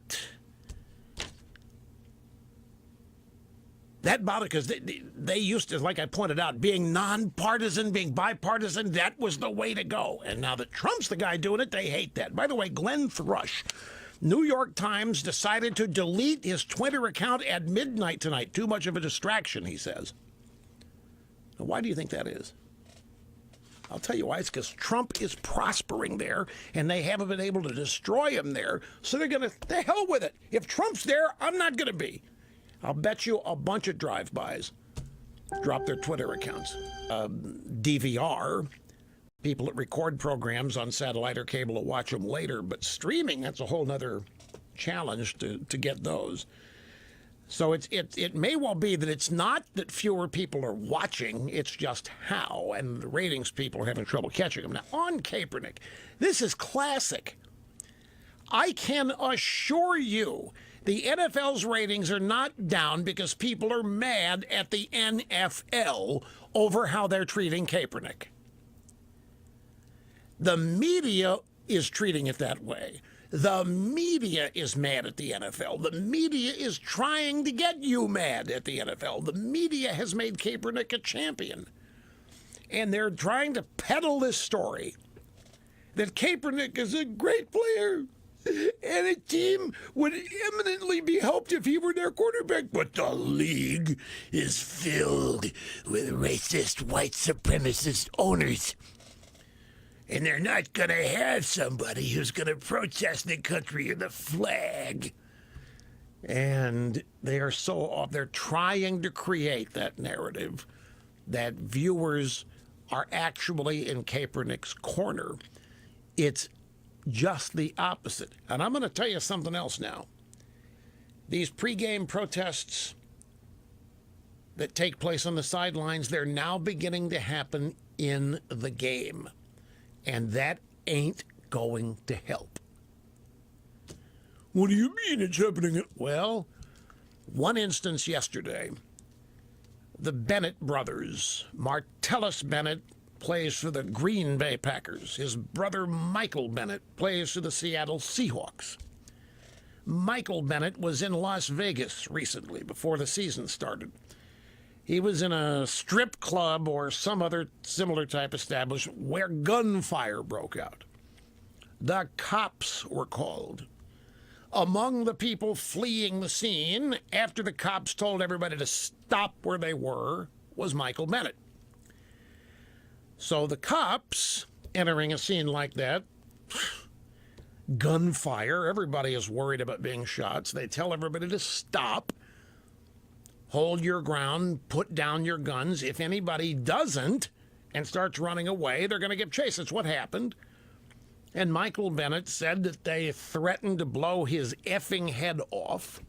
bothered, because they used to, like I pointed out, being nonpartisan, being bipartisan, that was the way to go. And now that Trump's the guy doing it, they hate that. By the way, Glenn Thrush, New York Times, decided to delete his Twitter account at midnight tonight. Too much of a distraction, he says. Now, why do you think that is? I'll tell you why. It's because Trump is prospering there, and they haven't been able to destroy him there. So they're going to, the hell with it. If Trump's there, I'm not going to be. I'll bet you a bunch of drive-bys drop their Twitter accounts. DVR, people that record programs on satellite or cable will watch them later, but streaming, that's a whole other challenge to get those. So it may well be that it's not that fewer people are watching, it's just how, and the ratings people are having trouble catching them. Now, on Kaepernick, this is classic. I can assure you the NFL's ratings are not down because people are mad at the NFL over how they're treating Kaepernick. The media is treating it that way. The media is mad at the NFL. The media is trying to get you mad at the NFL. The media has made Kaepernick a champion. And they're trying to peddle this story that Kaepernick is a great player and a team would eminently be helped if he were their quarterback. But the league is filled with racist, white supremacist owners. And they're not going to have somebody who's going to protest the country or the flag. And they are so off. They're trying to create that narrative that viewers are actually in Kaepernick's corner. It's just the opposite. And I'm going to tell you something else now. These pregame protests that take place on the sidelines, they're now beginning to happen in the game. And that ain't going to help. What do you mean it's happening? Well, one instance yesterday, the Bennett brothers, Martellus Bennett plays for the Green Bay Packers. His brother Michael Bennett plays for the Seattle Seahawks. Michael Bennett was in Las Vegas recently before the season started. He was in a strip club or some other similar type establishment where gunfire broke out. The cops were called. Among the people fleeing the scene, after the cops told everybody to stop where they were, was Michael Bennett. So the cops, entering a scene like that, gunfire, everybody is worried about being shot, so they tell everybody to stop. Hold your ground, put down your guns. If anybody doesn't and starts running away, they're going to get chased. That's what happened. And Michael Bennett said that they threatened to blow his effing head off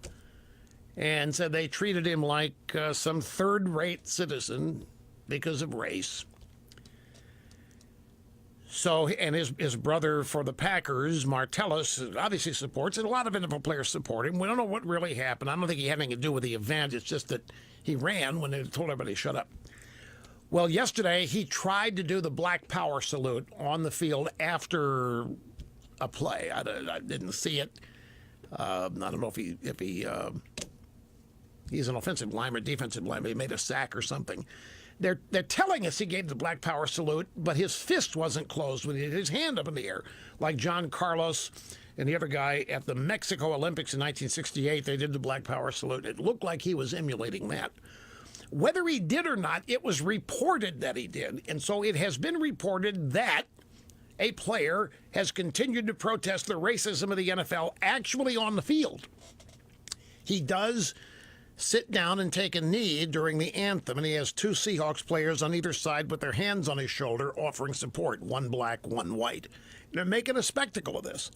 and said they treated him like some third-rate citizen because of race. So, and his brother for the Packers, Martellus, obviously supports it. A lot of NFL players support him. We don't know what really happened. I don't think he had anything to do with the event. It's just that he ran when they told everybody to shut up. Well, yesterday he tried to do the Black Power salute on the field after a play. I didn't see it. I don't know if he's an offensive lineman or defensive lineman. He made a sack or something. They're telling us he gave the Black Power salute, but his fist wasn't closed when he had his hand up in the air. Like John Carlos and the other guy at the Mexico Olympics in 1968, they did the Black Power salute. It looked like he was emulating that. Whether he did or not, it was reported that he did. And so it has been reported that a player has continued to protest the racism of the NFL actually on the field. He does sit down and take a knee during the anthem, and he has two Seahawks players on either side with their hands on his shoulder offering support, one black, one white. They're making a spectacle of this.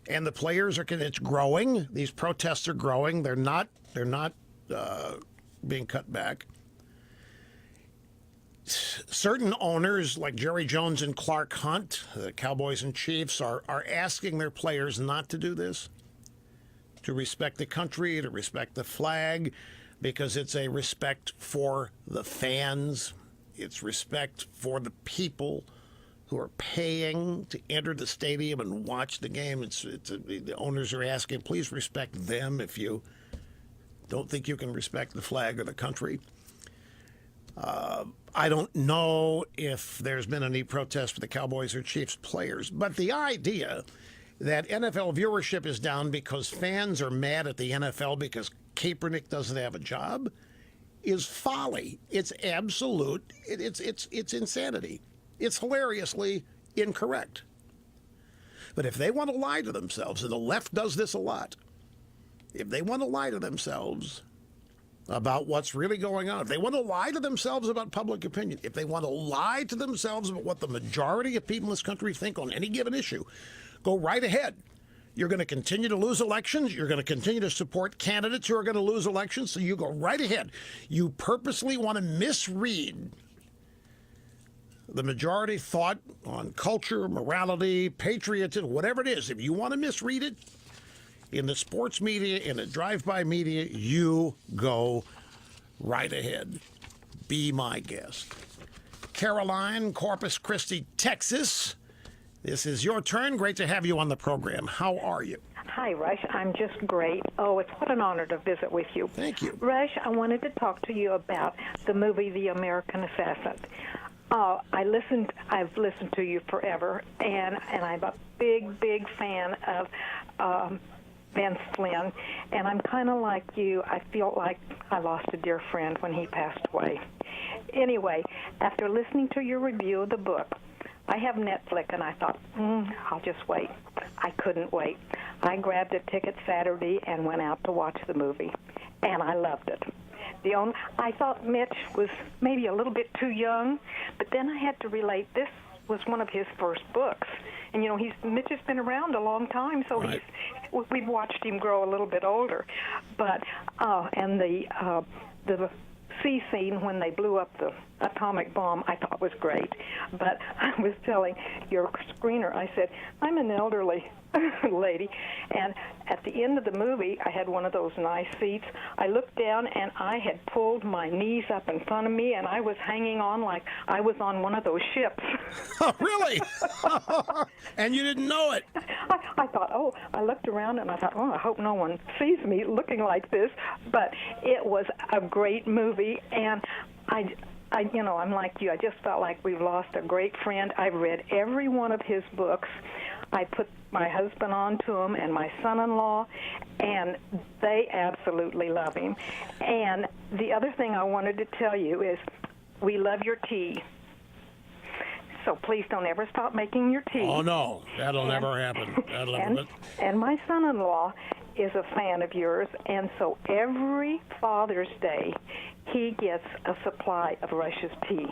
And the players it's growing. These protests are growing. They're not being cut back. Certain owners like Jerry Jones and Clark Hunt, the Cowboys and Chiefs, are asking their players not to do this, to respect the country, to respect the flag, because it's a respect for the fans. It's respect for the people who are paying to enter the stadium and watch the game. The owners are asking, please respect them if you don't think you can respect the flag or the country. I don't know if there's been any protest for the Cowboys or Chiefs players, but the idea that NFL viewership is down because fans are mad at the NFL because Kaepernick doesn't have a job is folly. It's absolute. It's insanity. It's hilariously incorrect. But if they want to lie to themselves, and the left does this a lot, if they want to lie to themselves about what's really going on, if they want to lie to themselves about public opinion, if they want to lie to themselves about what the majority of people in this country think on any given issue, go right ahead. You're going to continue to lose elections. You're going to continue to support candidates who are going to lose elections. So you go right ahead. You purposely want to misread the majority thought on culture, morality, patriotism, whatever it is. If you want to misread it in the sports media, in the drive-by media, you go right ahead. Be my guest. Caroline, Corpus Christi, Texas. This is your turn. Great to have you on the program. How are you? Hi, Rush. I'm just great. Oh, it's what an honor to visit with you. Thank you. Rush, I wanted to talk to you about the movie The American Assassin. I've listened to you forever, and I'm a big fan of Vince Flynn, and I'm kind of like you. I feel like I lost a dear friend when he passed away. Anyway, after listening to your review of the book, I have Netflix, and I thought, I'll just wait. I couldn't wait. I grabbed a ticket Saturday and went out to watch the movie, and I loved it. I thought Mitch was maybe a little bit too young, but then I had to relate this was one of his first books. And, you know, Mitch has been around a long time, so right. We've watched him grow a little bit older. But, and the sea scene when they blew up the atomic bomb I thought was great. But I was telling your screener, I said, I'm an elderly lady, and at the end of the movie, I had one of those nice seats. I looked down, and I had pulled my knees up in front of me, and I was hanging on like I was on one of those ships. Oh, really? And you didn't know it? I thought, I looked around, and I thought, I hope no one sees me looking like this. But it was a great movie, and I'm like you. I just felt like we've lost a great friend. I've read every one of his books. I put my husband on to him and my son-in-law, and they absolutely love him. And the other thing I wanted to tell you is we love your tea. So please don't ever stop making your tea. Oh, no. That'll never happen. And my son-in-law is a fan of yours, and so every Father's Day, he gets a supply of Rush's tea.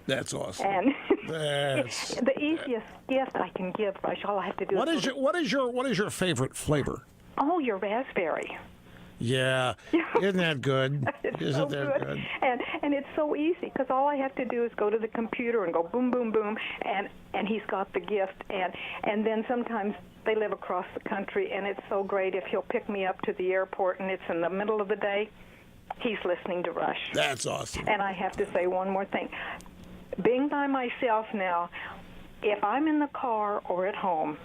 That's awesome. And it's the easiest gift I can give, Rush. All I have to do What is your favorite flavor? Oh, your raspberry. Yeah. Isn't that good? Isn't so that good? And it's so easy because all I have to do is go to the computer and go boom, boom, boom, and he's got the gift. And then sometimes they live across the country, and it's so great if he'll pick me up to the airport and it's in the middle of the day. He's listening to Rush. That's awesome. And I have to say one more thing. Being by myself now, if I'm in the car or at home,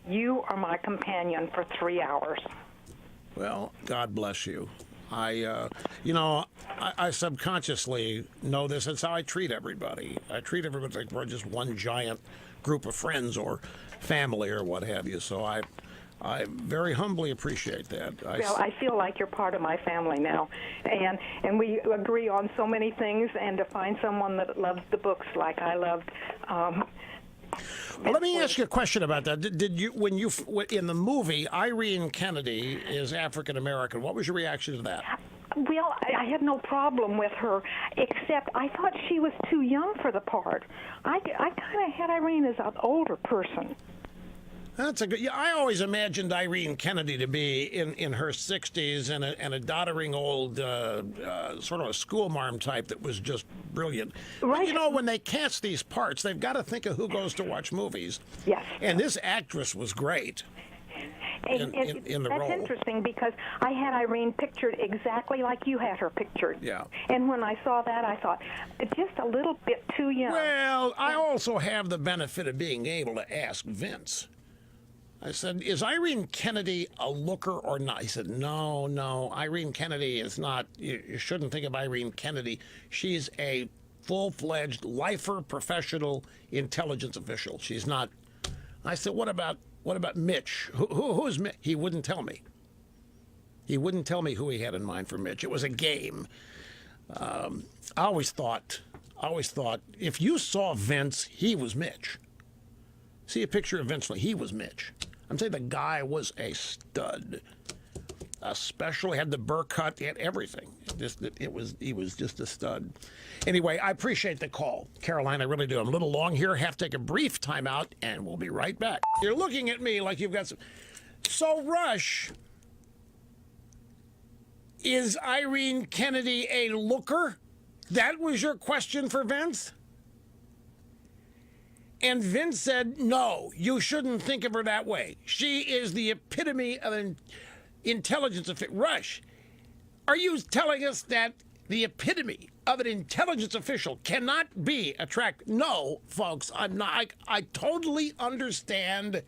you are my companion for 3 hours. Well, God bless you. I subconsciously know this. It's how I treat everybody. I treat everybody like we're just one giant group of friends or family or what have you. So I very humbly appreciate that. I feel like you're part of my family now, and we agree on so many things. And to find someone that loves the books like I loved. Well, let me ask you a question about that. Did you, when you in the movie, Irene Kennedy is African American? What was your reaction to that? Well, I had no problem with her, except I thought she was too young for the part. I kind of had Irene as an older person. That's a good. Yeah, I always imagined Irene Kennedy to be in her 60s and a doddering old sort of a schoolmarm type that was just brilliant. Right. But, you know, when they cast these parts, they've got to think of who goes to watch movies. Yes. And this actress was great. In the role. That's interesting because I had Irene pictured exactly like you had her pictured. Yeah. And when I saw that, I thought, just a little bit too young. Well, I also have the benefit of being able to ask Vince. I said, is Irene Kennedy a looker or not? He said, no, Irene Kennedy is not. You shouldn't think of Irene Kennedy. She's a full-fledged lifer, professional intelligence official. She's not. I said, what about Mitch? Who's Mitch? He wouldn't tell me. He wouldn't tell me who he had in mind for Mitch. It was a game. I always thought I always thought if you saw Vince, he was Mitch. See a picture of Vince, he was Mitch. I'm saying the guy was a stud. Especially had the burr cut, he had everything. He was just a stud. Anyway, I appreciate the call, Caroline. I really do. I'm a little long here. Have to take a brief timeout, and we'll be right back. You're looking at me like you've got some. So, Rush, is Irene Kennedy a looker? That was your question for Vince? And Vince said, no, you shouldn't think of her that way. She is the epitome of an intelligence official. Rush, are you telling us that the epitome of an intelligence official cannot be attractive? No, folks, I'm not. I totally understand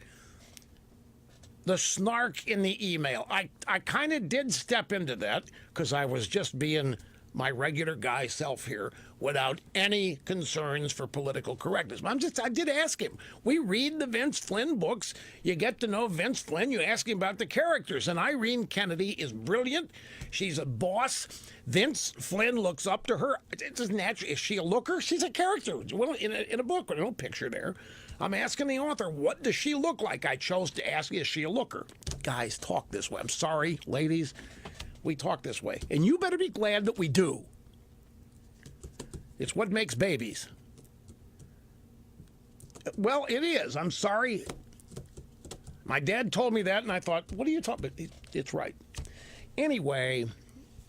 the snark in the email. I kind of did step into that because I was just being my regular guy self here without any concerns for political correctness. I did ask him. We read the Vince Flynn books. You get to know Vince Flynn. You ask him about the characters. And Irene Kennedy is brilliant. She's a boss. Vince Flynn looks up to her. It's natural. Is she a looker? She's a character. Well, in a book, with no picture there. I'm asking the author, what does she look like? I chose to ask, is she a looker? Guys talk this way. I'm sorry, ladies. We talk this way. And you better be glad that we do. It's what makes babies. Well, it is. I'm sorry. My dad told me that, and I thought, what are you talking about? It's right. Anyway,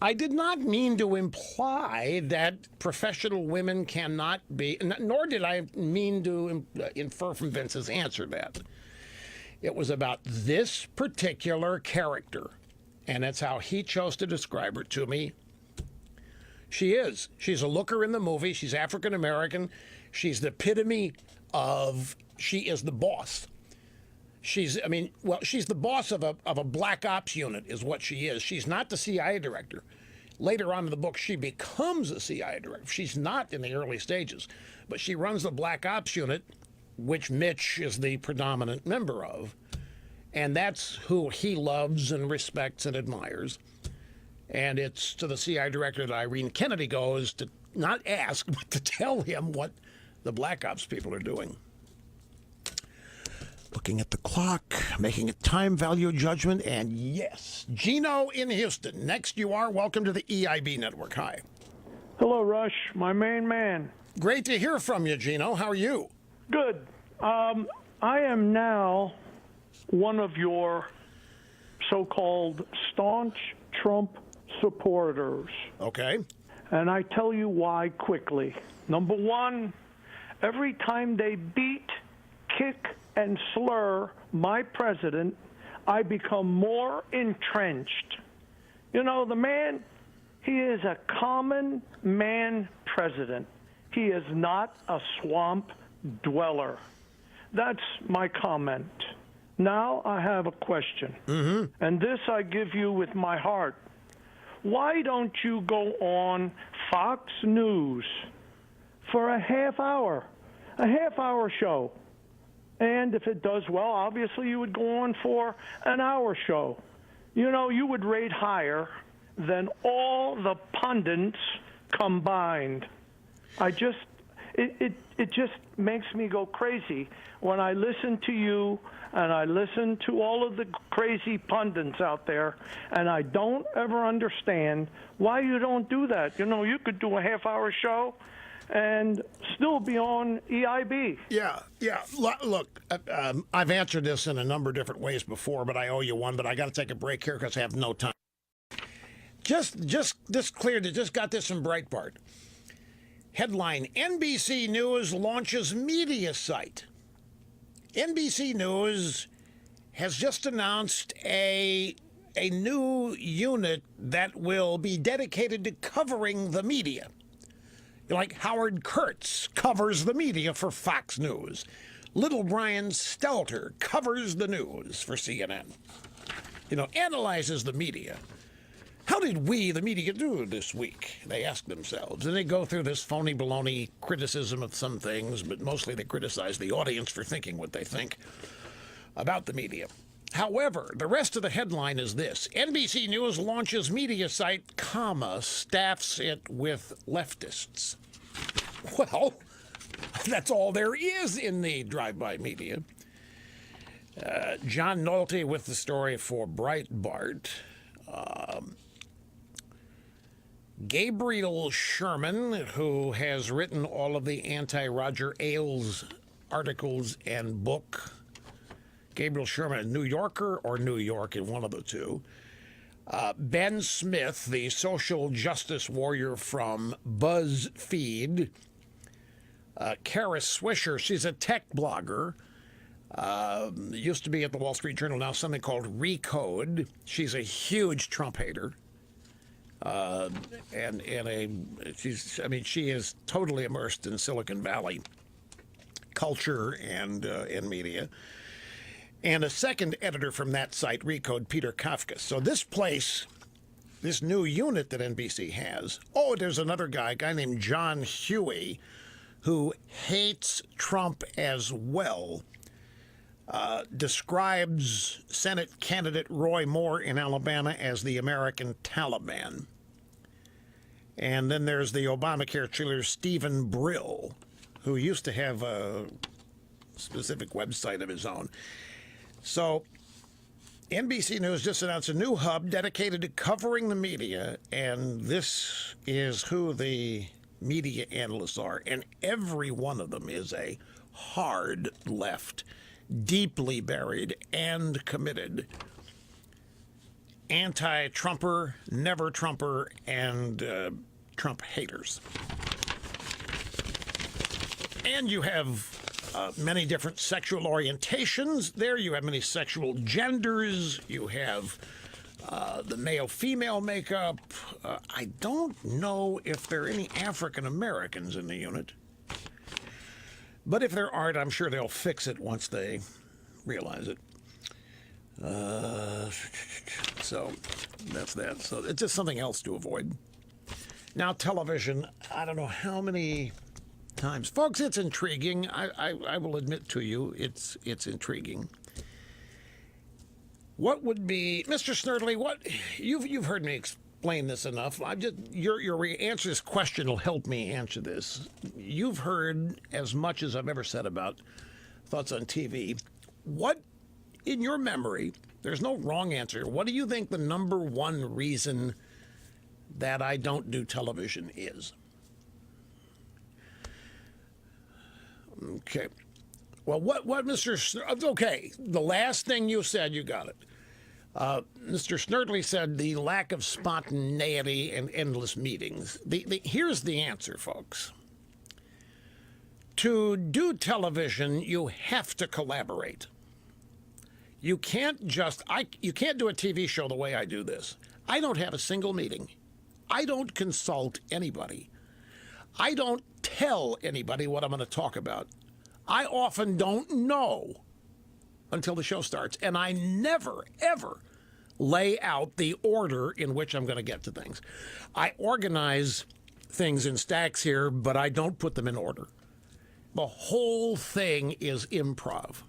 I did not mean to imply that professional women cannot be, nor did I mean to infer from Vince's answer that. It was about this particular character. And that's how he chose to describe her to me. She is. She's a looker in the movie. She's African American. She's the epitome of, she is the boss. She's the boss of a black ops unit is what she is. She's not the CIA director. Later on in the book, she becomes a CIA director. She's not in the early stages, but she runs the black ops unit, which Mitch is the predominant member of. And that's who he loves and respects and admires. And it's to the CIA director that Irene Kennedy goes to not ask, but to tell him what the Black Ops people are doing. Looking at the clock, making a time value judgment, and yes, Gino in Houston. Next you are. Welcome to the EIB Network. Hi. Hello, Rush, my main man. Great to hear from you, Gino. How are you? Good. I am now one of your so-called staunch Trump supporters. Okay. And I tell you why quickly. Number one, every time they beat, kick, and slur my president, I become more entrenched. You know, the man, he is a common man president. He is not a swamp dweller. That's my comment. Now I have a question, and this I give you with my heart. Why don't you go on Fox News for a half hour show? And if it does well, obviously you would go on for an hour show. You know, you would rate higher than all the pundits combined. It just makes me go crazy when I listen to you and I listen to all of the crazy pundits out there, and I don't ever understand why you don't do that. You know, you could do a half-hour show and still be on EIB. Yeah. Look, I've answered this in a number of different ways before, but I owe you one. But I got to take a break here because I have no time. Just this cleared. Just got this from Breitbart. Headline: NBC News launches media site. NBC News has just announced a new unit that will be dedicated to covering the media. Like Howard Kurtz covers the media for Fox News. Little Brian Stelter covers the news for CNN. You know, analyzes the media. How did we, the media, do this week? They ask themselves. And they go through this phony baloney criticism of some things, but mostly they criticize the audience for thinking what they think about the media. However, the rest of the headline is this: NBC News launches media site, staffs it with leftists. Well, that's all there is in the drive-by media. John Nolte with the story for Breitbart. Gabriel Sherman, who has written all of the anti-Roger Ailes articles and book. Gabriel Sherman, a New Yorker or New York, in one of the two. Ben Smith, the social justice warrior from BuzzFeed. Kara Swisher, she's a tech blogger. Used to be at the Wall Street Journal, now something called Recode. She's a huge Trump hater. She is totally immersed in Silicon Valley culture and media. And a second editor from that site, Recode, Peter Kafka. So this place, this new unit that NBC has, there's another guy, a guy named John Huey, who hates Trump as well, describes Senate candidate Roy Moore in Alabama as the American Taliban. And then there's the Obamacare cheerleader Stephen Brill, who used to have a specific website of his own. So NBC News just announced a new hub dedicated to covering the media, and this is who the media analysts are. And every one of them is a hard left, deeply buried and committed anti-Trumper, never-Trumper, and Trump haters. And you have many different sexual orientations there. You have many sexual genders. You have the male-female makeup. I don't know if there are any African Americans in the unit. But if there aren't, I'm sure they'll fix it once they realize it. So that's that. So it's just something else to avoid. Now, television, I don't know how many times. Folks, it's intriguing. I will admit to you, it's intriguing. What would be, Mr. Snerdley, what, you've heard me explain this enough. Your answer to this question will help me answer this. You've heard as much as I've ever said about thoughts on TV. What, in your memory, there's no wrong answer, what do you think the number one reason that I don't do television is? Okay. Well, what Mr. Okay, the last thing you said, you got it. Mr. Snerdley said the lack of spontaneity and endless meetings. Here's the answer, folks. To do television, you have to collaborate. You can't you can't do a TV show the way I do this. I don't have a single meeting. I don't consult anybody. I don't tell anybody what I'm going to talk about. I often don't know until the show starts, and I never, ever lay out the order in which I'm going to get to things. I organize things in stacks here, but I don't put them in order. The whole thing is improv.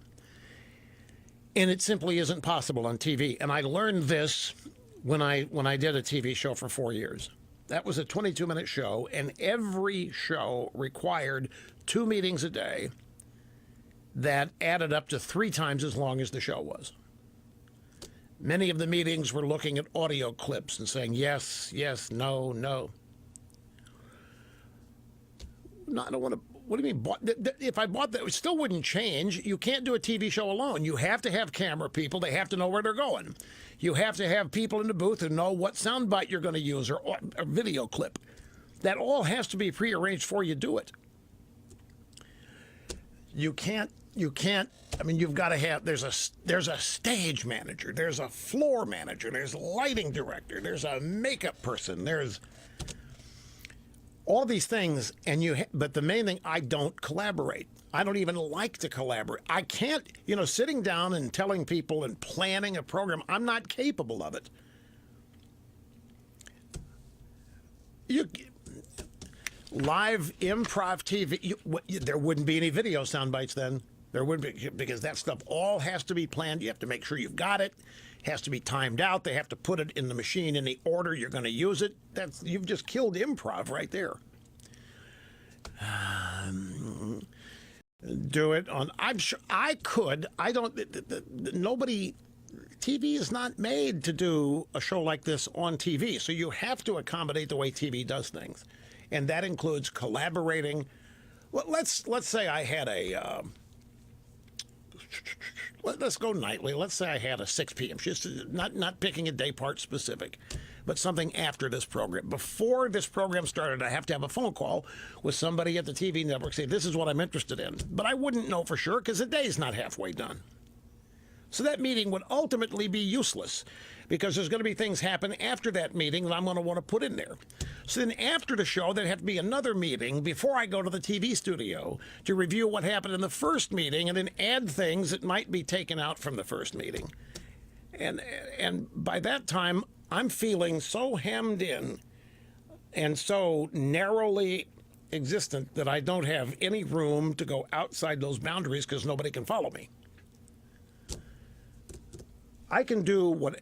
And it simply isn't possible on TV. And I learned this when I did a TV show for 4 years. That was a 22-minute show, and every show required 2 meetings a day that added up to 3 times as long as the show was. Many of the meetings were looking at audio clips and saying, yes, yes, no, no. No, I don't want to. What do you mean? If I bought that, it still wouldn't change. You can't do a TV show alone. You have to have camera people. They have to know where they're going. You have to have people in the booth who know what soundbite you're going to use or a video clip. That all has to be prearranged before you do it. You can't. I mean, you've got to have. There's a stage manager. There's a floor manager. There's a lighting director. There's a makeup person. There's all these things, but the main thing, I don't collaborate. I don't even like to collaborate. I can't, sitting down and telling people and planning a program, I'm not capable of it. Live improv TV, there wouldn't be any video sound bites then. There wouldn't be, because that stuff all has to be planned. You have to make sure you've got it. It has to be timed out. They have to put it in the machine in the order you're going to use it. You've just killed improv right there. Do it on. I'm sure I could. I don't. Nobody. TV is not made to do a show like this on TV, so you have to accommodate the way TV does things, and that includes collaborating. Well, let's say I had a. Let's go nightly. Let's say I had a 6 p.m. Just not picking a day part specific, but something after this program. Before this program started, I have to have a phone call with somebody at the TV network say, this is what I'm interested in. But I wouldn't know for sure because the day's not halfway done. So that meeting would ultimately be useless because there's going to be things happen after that meeting that I'm going to want to put in there. So then after the show, there'd have to be another meeting before I go to the TV studio to review what happened in the first meeting and then add things that might be taken out from the first meeting. And by that time, I'm feeling so hemmed in and so narrowly existent that I don't have any room to go outside those boundaries because nobody can follow me. I can do what...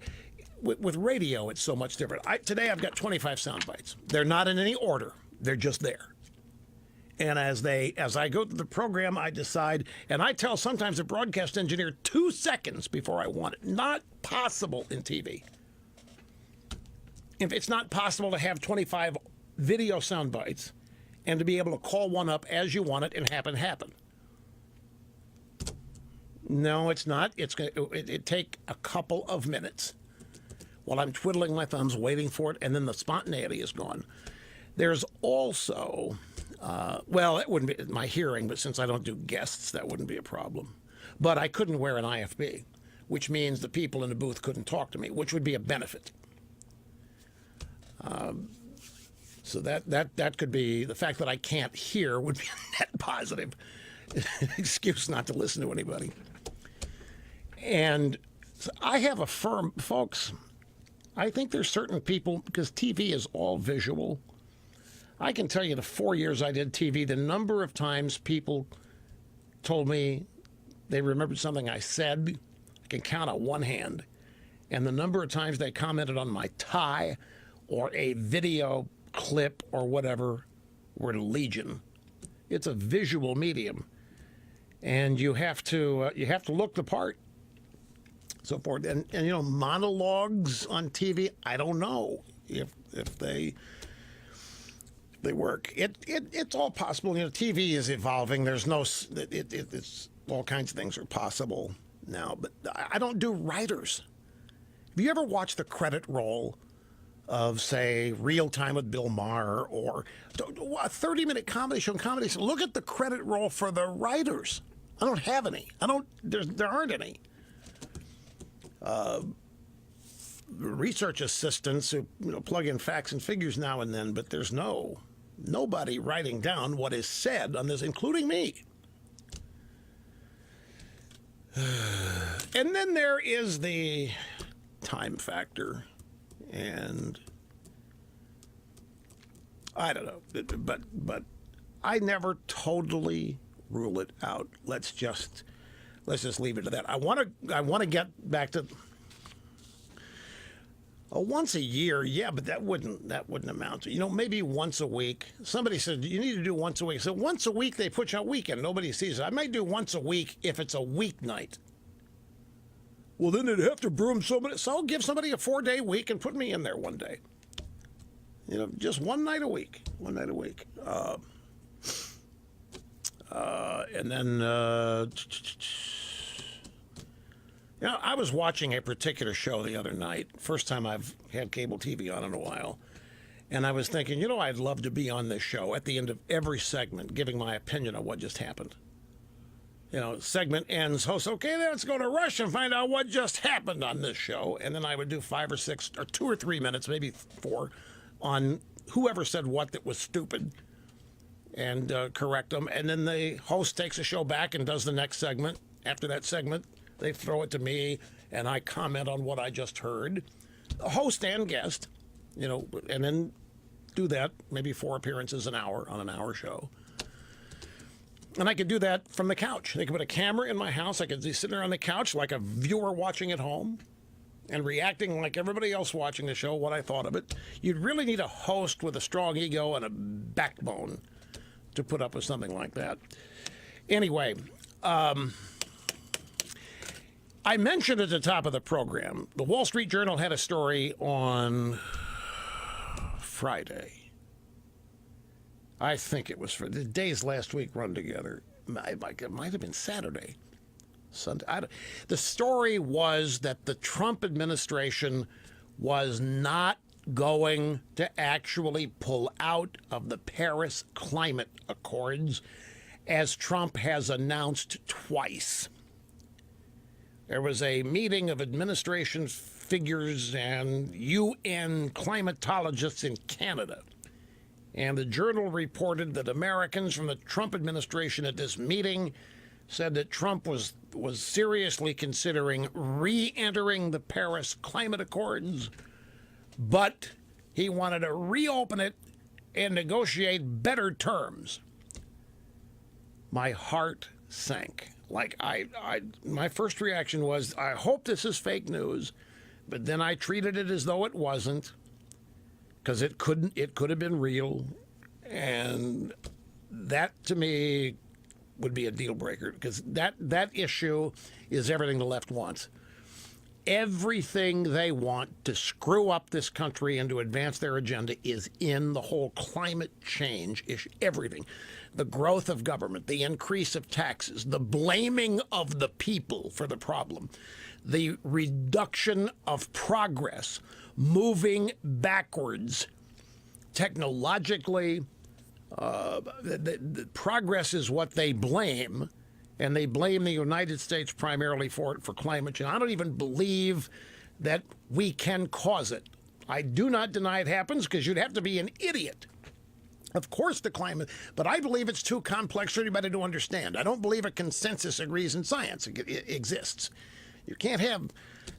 With radio, it's so much different. Today, I've got 25 sound bites. They're not in any order. They're just there. And as I go through the program, I decide, and I tell sometimes the broadcast engineer 2 seconds before I want it. Not possible in TV. If it's not possible to have 25 video sound bites and to be able to call one up as you want it and happen. No, it's not. It'd take a couple of minutes while I'm twiddling my thumbs waiting for it, and then the spontaneity is gone. There's also, well, it wouldn't be my hearing, but since I don't do guests, that wouldn't be a problem. But I couldn't wear an IFB, which means the people in the booth couldn't talk to me, which would be a benefit. So that could be, the fact that I can't hear would be a net positive. An excuse not to listen to anybody. And so I have a firm, folks, I think there's certain people, because TV is all visual. I can tell you the 4 years I did TV, the number of times people told me they remembered something I said, I can count on one hand. And the number of times they commented on my tie or a video clip or whatever were legion. It's a visual medium. And you have to look the part. So forth, and you know, monologues on TV, I don't know if they work. It's all possible. You know, TV is evolving. There's no it's all kinds of things are possible now. But I don't do writers. Have you ever watched the credit roll of, say, Real Time with Bill Maher or a 30-minute comedy show? Look at the credit roll for the writers. I don't have any. There aren't any. Research assistants who plug in facts and figures now and then, but there's nobody writing down what is said on this, including me. And then there is the time factor, and I don't know, but I never totally rule it out. Let's just leave it to that. I want to get back to once a year, yeah, but that wouldn't amount to, maybe once a week. Somebody said you need to do once a week. So once a week they put you on weekend. Nobody sees it. I might do once a week if it's a weeknight. Well, then they'd have to broom somebody. So I'll give somebody a 4-day week and put me in there one day. Just one night a week. And then, I was watching a particular show the other night. First time I've had cable TV on in a while. And I was thinking, I'd love to be on this show at the end of every segment, giving my opinion on what just happened. Segment ends, host, okay, let's go to Rush and find out what just happened on this show. And then I would do 5 or 6 or 2 or 3 minutes, maybe 4, on whoever said what that was stupid, and correct them. And then the host takes the show back and does the next segment. After that segment, they throw it to me, and I comment on what I just heard. Host and guest, and then do that, maybe 4 appearances an hour on an hour show. And I could do that from the couch. They could put a camera in my house. I could be sitting there on the couch like a viewer watching at home and reacting like everybody else watching the show, what I thought of it. You'd really need a host with a strong ego and a backbone to put up with something like that. Anyway, I mentioned at the top of the program, the Wall Street Journal had a story on Friday. I think it was for the days last week run together. It might have been Saturday. Sunday. The story was that the Trump administration was not going to actually pull out of the Paris Climate Accords, as Trump has announced twice. There was a meeting of administration figures and UN climatologists in Canada. And the Journal reported that Americans from the Trump administration at this meeting said that Trump was seriously considering re-entering the Paris Climate Accords, but he wanted to reopen it and negotiate better terms. My heart sank. My first reaction was, I hope this is fake news, but then I treated it as though it wasn't, because it could have been real, and that to me would be a deal breaker, because that issue is everything the left wants. Everything they want to screw up this country and to advance their agenda is in the whole climate change issue. Everything. The growth of government, the increase of taxes, the blaming of the people for the problem, the reduction of progress, moving backwards technologically. The progress is what they blame, and they blame the United States primarily for climate change. I don't even believe that we can cause it. I do not deny it happens, because you'd have to be an idiot. Of course the climate, but I believe it's too complex for anybody to understand. I don't believe a consensus agrees in science exists. You can't have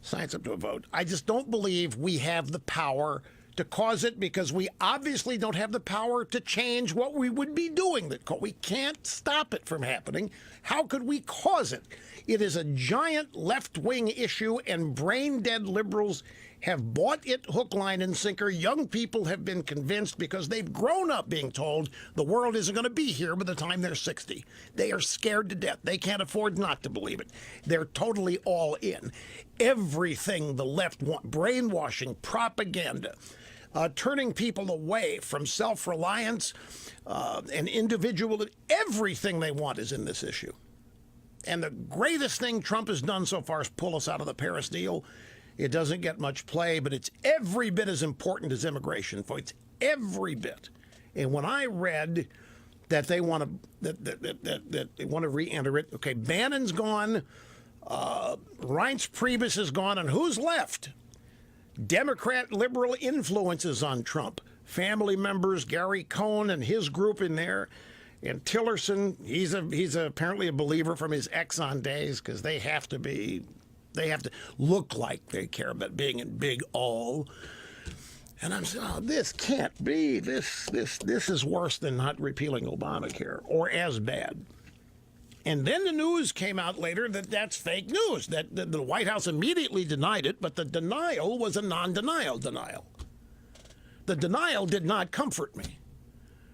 science up to a vote. I just don't believe we have the power to cause it, because we obviously don't have the power to change what we would be doing. We can't stop it from happening. How could we cause it? It is a giant left-wing issue, and brain-dead liberals have bought it hook, line, and sinker. Young people have been convinced because they've grown up being told the world isn't going to be here by the time they're 60. They are scared to death. They can't afford not to believe it. They're totally all in. Everything the left wants, brainwashing, propaganda, turning people away from self-reliance and individual, everything they want is in this issue. And the greatest thing Trump has done so far is pull us out of the Paris deal. It doesn't get much play, but it's every bit as important as immigration. It's every bit. And when I read that they want to they want to re-enter it, okay, Bannon's gone, Reince Priebus is gone, and who's left? Democrat liberal influences on Trump. Family members, Gary Cohn and his group in there, and Tillerson. He's apparently a believer from his Exxon days, because they have to look like they care about being in big all. And I'm saying, oh, this can't be. This is worse than not repealing Obamacare, or as bad. And then the news came out later that that's fake news, that the White House immediately denied it, but the denial was a non-denial denial. The denial did not comfort me.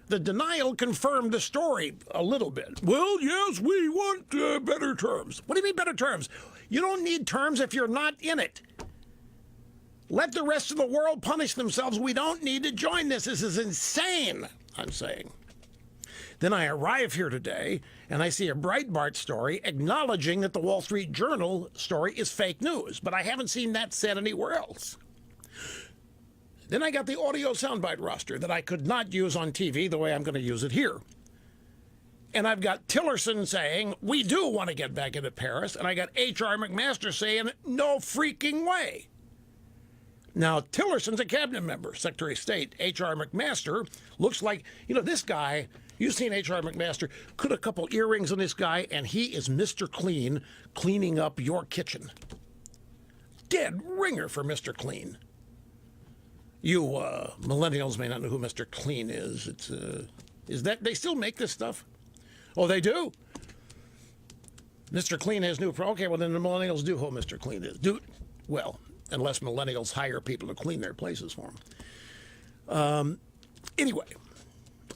The denial confirmed the story a little bit. Well, yes, we want better terms. What do you mean better terms? You don't need terms if you're not in it. Let the rest of the world punish themselves. We don't need to join this. This is insane, I'm saying. Then I arrive here today, and I see a Breitbart story acknowledging that the Wall Street Journal story is fake news, but I haven't seen that said anywhere else. Then I got the audio soundbite roster that I could not use on TV the way I'm going to use it here. And I've got Tillerson saying, we do want to get back into Paris, and I got H.R. McMaster saying, no freaking way. Now, Tillerson's a cabinet member, Secretary of State. H.R. McMaster looks like, this guy, you've seen H.R. McMaster, put a couple earrings on this guy, and he is Mr. Clean, cleaning up your kitchen. Dead ringer for Mr. Clean. You millennials may not know who Mr. Clean is. Is that they still make this stuff? Oh, they do? Mr. Clean has new... Okay, well, then the millennials do who Mr. Clean is. Well, unless millennials hire people to clean their places for them. Anyway,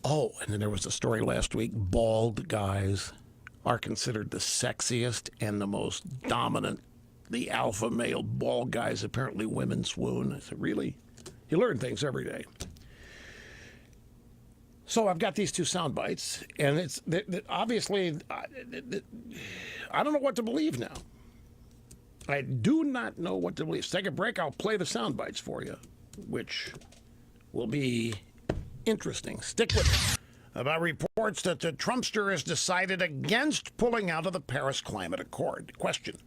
Oh, and then there was a story last week. Bald guys are considered the sexiest and the most dominant. The alpha male bald guys, apparently women swoon. I said, really? You learn things every day. So I've got these two sound bites, and it's obviously, I don't know what to believe now. I do not know what to believe. Let's take a break. I'll play the sound bites for you, which will be interesting. Stick with it. About reports that the Trumpster has decided against pulling out of the Paris Climate Accord. Question.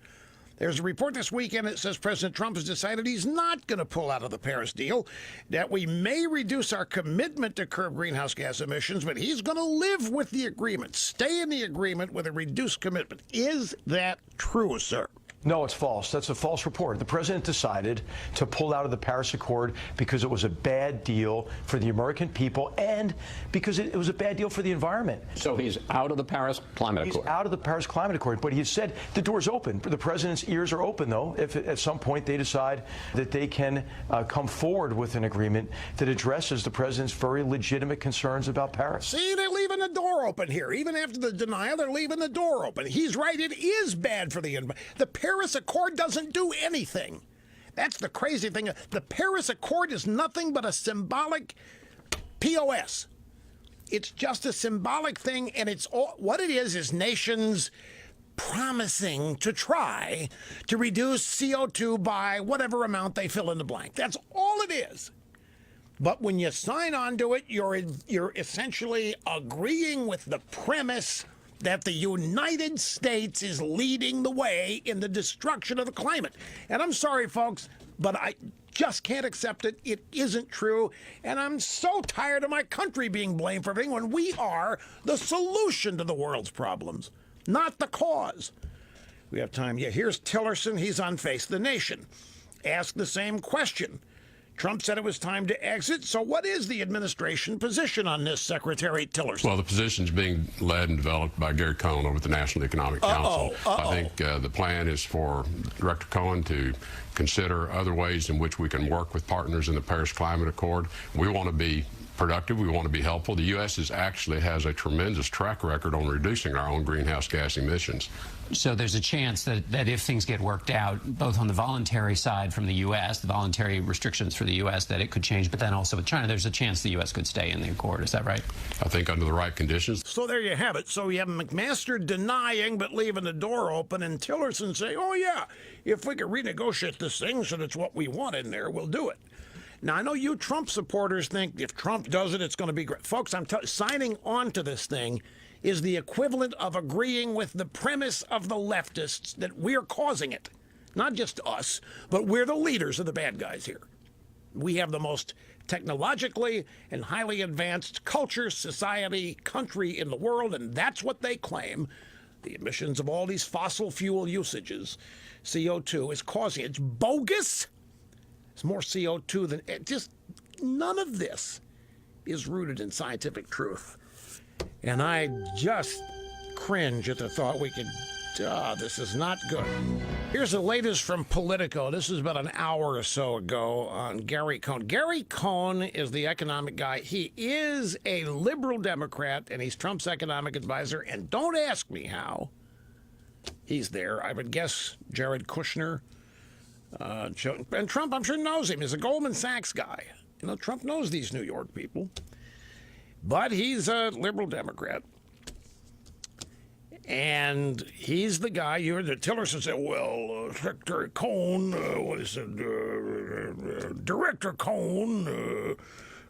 There's a report this weekend that says President Trump has decided he's not going to pull out of the Paris deal, that we may reduce our commitment to curb greenhouse gas emissions, but he's going to live with the agreement, stay in the agreement with a reduced commitment. Is that true, sir? No, it's false. That's a false report. The president decided to pull out of the Paris Accord because it was a bad deal for the American people and because it was a bad deal for the environment. So he's out of the Paris Climate Accord. He's out of the Paris Climate Accord, but he said the door's open. The president's ears are open, though, if at some point they decide that they can come forward with an agreement that addresses the president's very legitimate concerns about Paris. See, they're leaving the door open here. Even after the denial, they're leaving the door open. He's right. It is bad for the environment. The Paris Accord doesn't do anything. That's the crazy thing. The Paris Accord is nothing but a symbolic POS. It's just a symbolic thing, and it's all, what it is nations promising to try to reduce CO2 by whatever amount they fill in the blank. That's all it is. But when you sign on to it, you're essentially agreeing with the premise that the United States is leading the way in the destruction of the climate. And I'm sorry, folks, but I just can't accept it. It isn't true. And I'm so tired of my country being blamed for everything when we are the solution to the world's problems, not the cause. We have time. Yeah, here's Tillerson. He's on Face the Nation. Asked the same question. Trump said it was time to exit. So what is the administration position on this, Secretary Tillerson? Well, the position's being led and developed by Gary Cohn over at the National Economic Council. I think the plan is for Director Cohen to consider other ways in which we can work with partners in the Paris Climate Accord. We want to be productive. We want to be helpful. The U.S. actually has a tremendous track record on reducing our own greenhouse gas emissions. So there's a chance that if things get worked out, both on the voluntary side from the U.S., the voluntary restrictions for the U.S., that it could change, but then also with China, there's a chance the U.S. could stay in the accord. Is that right? I think under the right conditions. So there you have it. So you have McMaster denying but leaving the door open, and Tillerson saying, oh, yeah, if we could renegotiate this thing so that's what we want in there, we'll do it. Now, I know you Trump supporters think if Trump does it, it's going to be great. Folks, signing on to this thing is the equivalent of agreeing with the premise of the leftists that we're causing it. Not just us, but we're the leaders of the bad guys here. We have the most technologically and highly advanced culture, society, country in the world, and that's what they claim. The emissions of all these fossil fuel usages, CO2, is causing it. It's bogus. It's more CO2 than just none of this is rooted in scientific truth. And I just cringe at the thought we could, this is not good. Here's the latest from Politico. This is about an hour or so ago on Gary Cohn. Gary Cohn is the economic guy. He is a liberal Democrat, and he's Trump's economic advisor. And don't ask me how he's there. I would guess Jared Kushner. And Trump, I'm sure, knows him. He's a Goldman Sachs guy. You know, Trump knows these New York people. But he's a liberal Democrat. And he's the guy you heard that Tillerson said, well, Secretary Cohn, Director Cohn,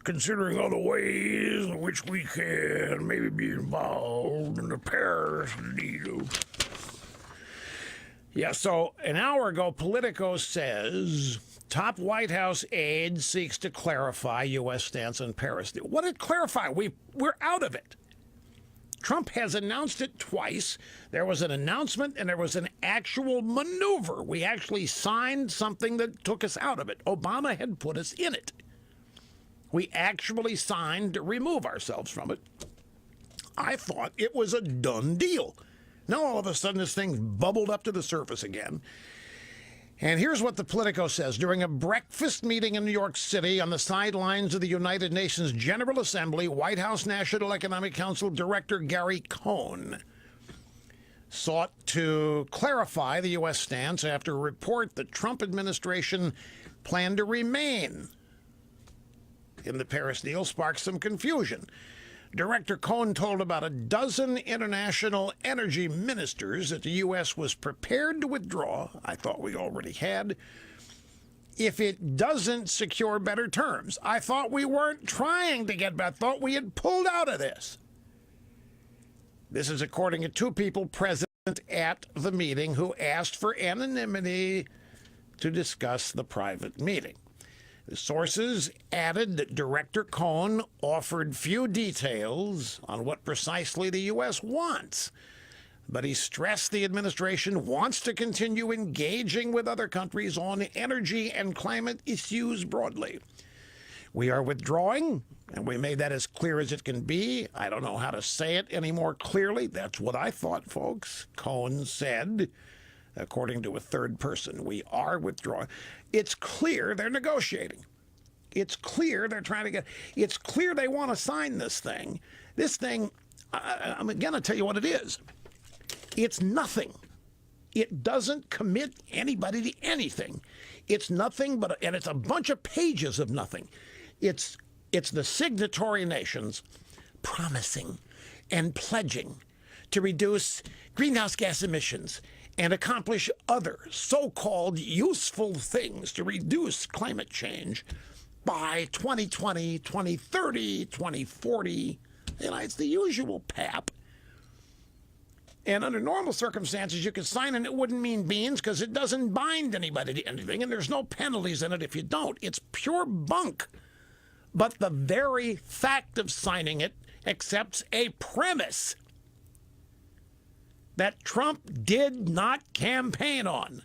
considering other ways in which we can maybe be involved in the Paris deal. Yeah, so an hour ago, Politico says top White House aide seeks to clarify U.S. stance on Paris. What did clarify? We're out of it. Trump has announced it twice. There was an announcement and there was an actual maneuver. We actually signed something that took us out of it. Obama had put us in it. We actually signed to remove ourselves from it. I thought it was a done deal. Now all of a sudden this thing bubbled up to the surface again. And here's what the Politico says. During a breakfast meeting in New York City on the sidelines of the United Nations General Assembly, White House National Economic Council Director Gary Cohn sought to clarify the U.S. stance after a report the Trump administration planned to remain in the Paris deal sparked some confusion. Director Cohn told about a dozen international energy ministers that the U.S. was prepared to withdraw. I thought we already had. If it doesn't secure better terms. I thought we weren't trying to get back. I thought we had pulled out of this. This is according to two people present at the meeting who asked for anonymity to discuss the private meeting. The sources added that Director Cohn offered few details on what precisely the U.S. wants, but he stressed the administration wants to continue engaging with other countries on energy and climate issues broadly. We are withdrawing, and we made that as clear as it can be. I don't know how to say it any more clearly. That's what I thought, folks. Cohn said, according to a third person, we are withdrawing. It's clear they're negotiating. It's clear they're trying to get, it's clear they want to sign this thing. This thing, I'm going to tell you what it is. It's nothing. It doesn't commit anybody to anything. It's nothing but, and it's a bunch of pages of nothing. It's the signatory nations promising and pledging to reduce greenhouse gas emissions and accomplish other so-called useful things to reduce climate change by 2020, 2030, 2040. You know, it's the usual pap. And under normal circumstances, you could sign and it wouldn't mean beans because it doesn't bind anybody to anything, and there's no penalties in it if you don't. It's pure bunk. But the very fact of signing it accepts a premise that Trump did not campaign on.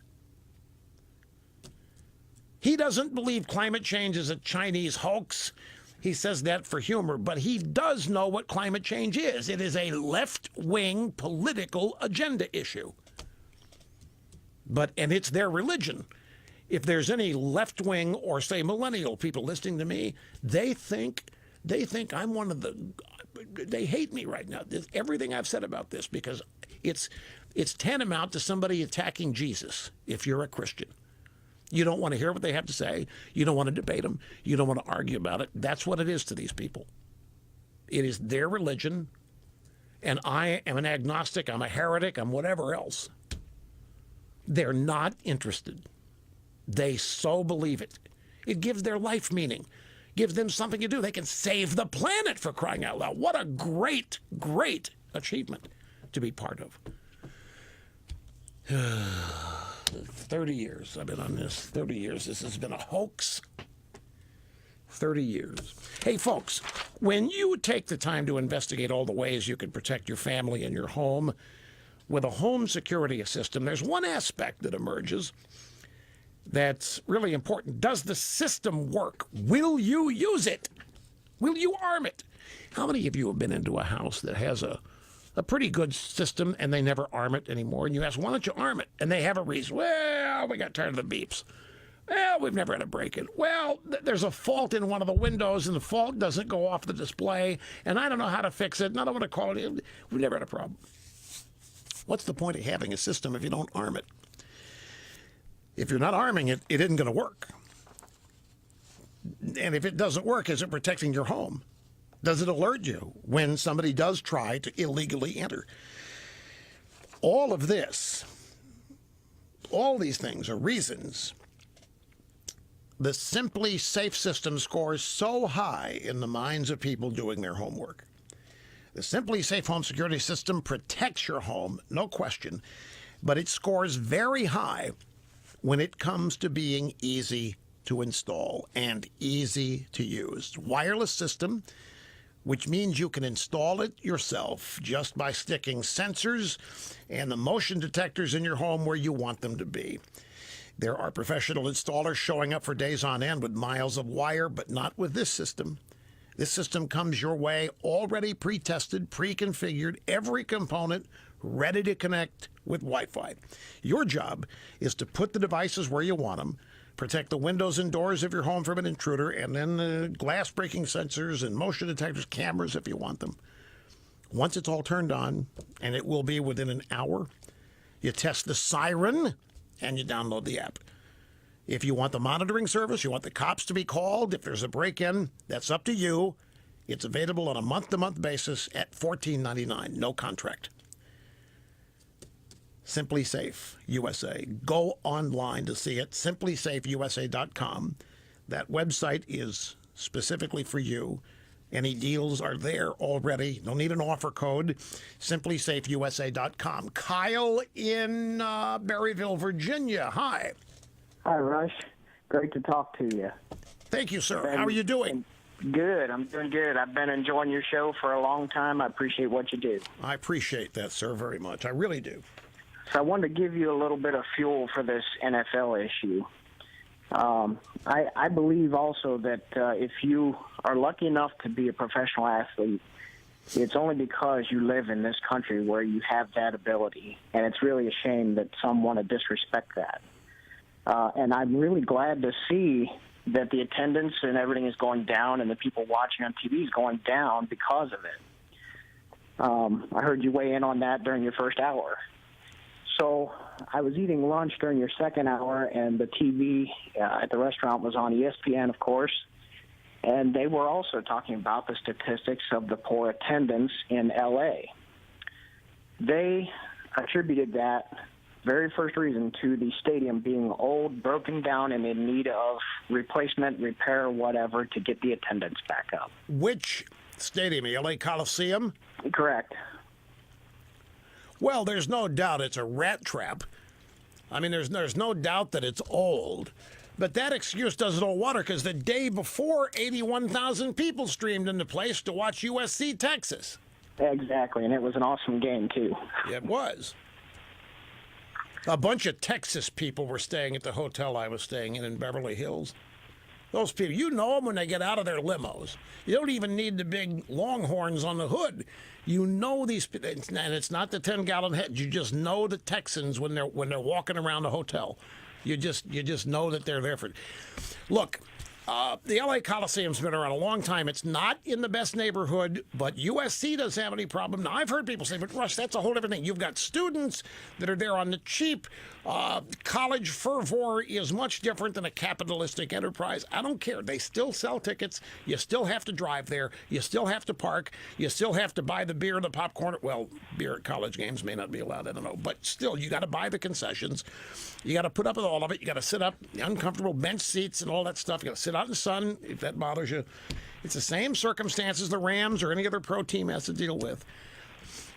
He doesn't believe climate change is a Chinese hoax. He says that for humor, but he does know what climate change is. It is a left-wing political agenda issue. And it's their religion. If there's any left-wing or, say, millennial people listening to me, they think I'm one of the, they hate me right now. Everything I've said about this, because it's tantamount to somebody attacking Jesus if you're a Christian. You don't want to hear what they have to say. You don't want to debate them. You don't want to argue about it. That's what it is to these people. It is their religion, and I am an agnostic. I'm a heretic. I'm whatever else. They're not interested. They so believe it. It gives their life meaning, gives them something to do. They can save the planet, for crying out loud. What a great, great achievement to be part of. 30 years I've been on this. 30 years. This has been a hoax. 30 years. Hey, folks, when you take the time to investigate all the ways you can protect your family and your home with a home security system, there's one aspect that emerges that's really important. Does the system work? Will you use it? Will you arm it? How many of you have been into a house that has a pretty good system and they never arm it anymore? And you ask, why don't you arm it? And they have a reason. Well, we got tired of the beeps. Well, we've never had a break-in. Well, there's a fault in one of the windows and the fault doesn't go off the display and I don't know how to fix it and I don't want to call it. We've never had a problem. What's the point of having a system if you don't arm it? If you're not arming it, it isn't going to work. And if it doesn't work, is it protecting your home? Does it alert you when somebody does try to illegally enter? All of this, all these things are reasons the Simply Safe system scores so high in the minds of people doing their homework. The Simply Safe home security system protects your home, no question, but it scores very high when it comes to being easy to install and easy to use. Wireless system, which means you can install it yourself just by sticking sensors and the motion detectors in your home where you want them to be. There are professional installers showing up for days on end with miles of wire, but not with this system. This system comes your way already pre-tested, pre-configured, every component ready to connect with Wi-Fi. Your job is to put the devices where you want them, protect the windows and doors of your home from an intruder, and then the glass-breaking sensors and motion detectors, cameras if you want them. Once it's all turned on, and it will be within an hour, you test the siren and you download the app. If you want the monitoring service, you want the cops to be called, if there's a break-in, that's up to you. It's available on a month-to-month basis at $14.99, no contract. Simply Safe USA. Go online to see it, simplysafeusa.com. That website is specifically for you. Any deals are there already. No need an offer code. simplysafeusa.com. Kyle in Berryville, Virginia. Hi. Hi, Rush. Great to talk to you. Thank you, sir. How are you doing? Good. I'm doing good. I've been enjoying your show for a long time. I appreciate what you do. I appreciate that, sir, very much. I really do. So I wanted to give you a little bit of fuel for this NFL issue. I believe also that if you are lucky enough to be a professional athlete, it's only because you live in this country where you have that ability. And it's really a shame that some want to disrespect that. And I'm really glad to see that the attendance and everything is going down and the people watching on TV is going down because of it. I heard you weigh in on that during your first hour. So I was eating lunch during your second hour, and the TV at the restaurant was on ESPN, of course, and they were also talking about the statistics of the poor attendance in L.A. They attributed that very first reason to the stadium being old, broken down, and in need of replacement, repair, whatever, to get the attendance back up. Which stadium? The LA Coliseum? Correct. Well, there's no doubt it's a rat trap. I mean, there's no doubt that it's old. But that excuse doesn't hold water because the day before, 81,000 people streamed into place to watch USC Texas. Exactly, and it was an awesome game, too. It was. A bunch of Texas people were staying at the hotel I was staying in Beverly Hills. Those people, you know them when they get out of their limos. You don't even need the big longhorns on the hood. You know these, and it's not the 10-gallon heads. You just know the Texans when they're walking around the hotel. You just know that they're there for. Look, the LA Coliseum's been around a long time. It's not in the best neighborhood, but USC doesn't have any problem. Now, I've heard people say, but Rush, that's a whole different thing. You've got students that are there on the cheap. College fervor is much different than a capitalistic enterprise. I don't care. They still sell tickets. You still have to drive there. You still have to park. You still have to buy the beer and the popcorn. Well, beer at college games may not be allowed. I don't know. But still, you got to buy the concessions. You got to put up with all of it. You got to sit up, the uncomfortable bench seats and all that stuff. You got to sit out in the sun if that bothers you. It's the same circumstances the Rams or any other pro team has to deal with.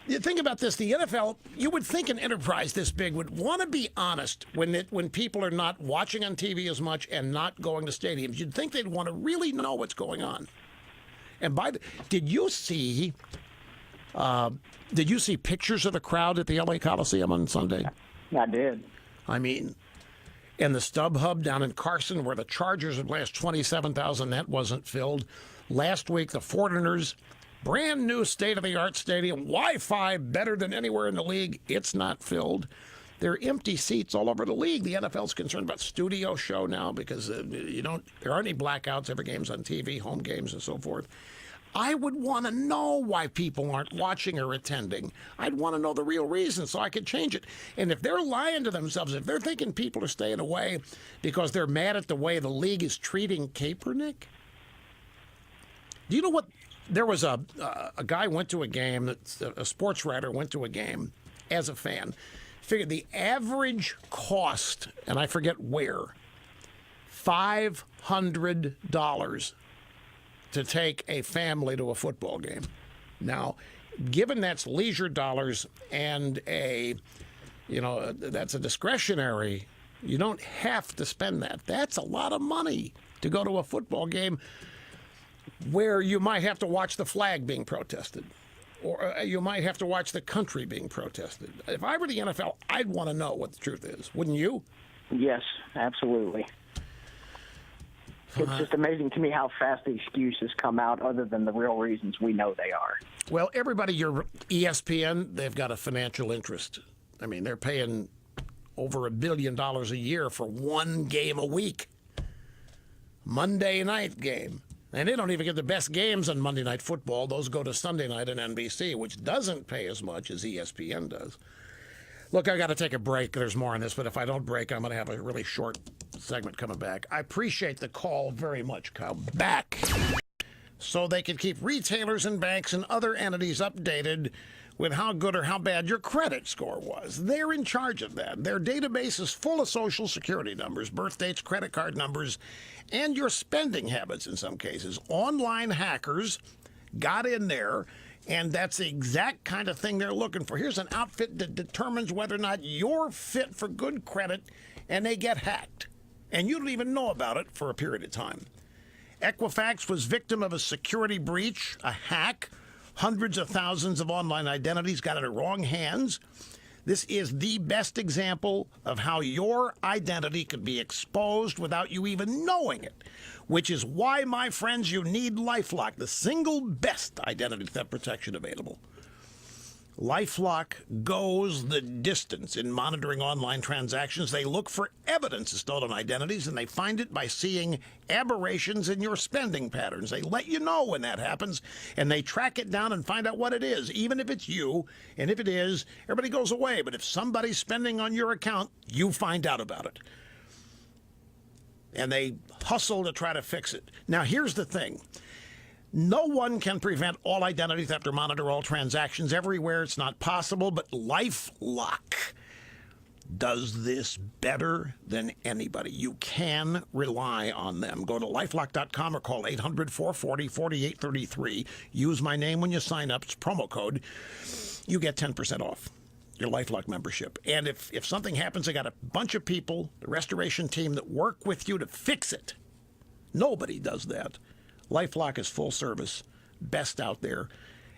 You think about this, the NFL, you would think an enterprise this big would want to be honest when people are not watching on TV as much and not going to stadiums. You'd think they'd want to really know what's going on. And did you see pictures of the crowd at the LA Coliseum on Sunday? I did. I mean, and the StubHub down in Carson where the Chargers had last 27,000, that wasn't filled. Last week, the 49ers, brand new state-of-the-art stadium, Wi-Fi better than anywhere in the league. It's not filled. There are empty seats all over the league. The NFL's concerned about studio show now because there aren't any blackouts. Every game's on TV, home games and so forth. I would want to know why people aren't watching or attending. I'd want to know the real reason so I could change it. And if they're lying to themselves, if they're thinking people are staying away because they're mad at the way the league is treating Kaepernick, do you know what? There was a guy went to a game, a sports writer went to a game as a fan. Figured the average cost, and I forget where, $500 to take a family to a football game. Now, given that's leisure dollars and that's a discretionary, you don't have to spend that. That's a lot of money to go to a football game where you might have to watch the flag being protested, or you might have to watch the country being protested. If I were the NFL, I'd want to know what the truth is. Wouldn't you? Yes, absolutely. It's just amazing to me how fast the excuses come out other than the real reasons we know they are. Well, everybody, your ESPN, they've got a financial interest. I mean, they're paying over $1 billion a year for one game a week. Monday night game. And they don't even get the best games on Monday Night Football. Those go to Sunday night on NBC, which doesn't pay as much as ESPN does. Look, I got to take a break. There's more on this, but if I don't break, I'm going to have a really short segment coming back. I appreciate the call very much, Kyle. Back. So they can keep retailers and banks and other entities updated with how good or how bad your credit score was. They're in charge of that. Their database is full of Social Security numbers, birth dates, credit card numbers, and your spending habits in some cases. Online hackers got in there, and that's the exact kind of thing they're looking for. Here's an outfit that determines whether or not you're fit for good credit, and they get hacked. And you don't even know about it for a period of time. Equifax was victim of a security breach, a hack. Hundreds of thousands of online identities got into wrong hands. This is the best example of how your identity could be exposed without you even knowing it, which is why, my friends, you need LifeLock, the single best identity theft protection available. LifeLock goes the distance in monitoring online transactions. They look for evidence of stolen identities, and they find it by seeing aberrations in your spending patterns. They let you know when that happens, and they track it down and find out what it is, even if it's you. And if it is, everybody goes away. But if somebody's spending on your account, you find out about it. And they hustle to try to fix it. Now, here's the thing. No one can prevent all identity theft or monitor all transactions everywhere. It's not possible, but LifeLock does this better than anybody. You can rely on them. Go to lifelock.com or call 800-440-4833. Use my name when you sign up. It's promo code. You get 10% off your LifeLock membership. And if something happens, they got a bunch of people, the restoration team, that work with you to fix it. Nobody does that. LifeLock is full service, best out there.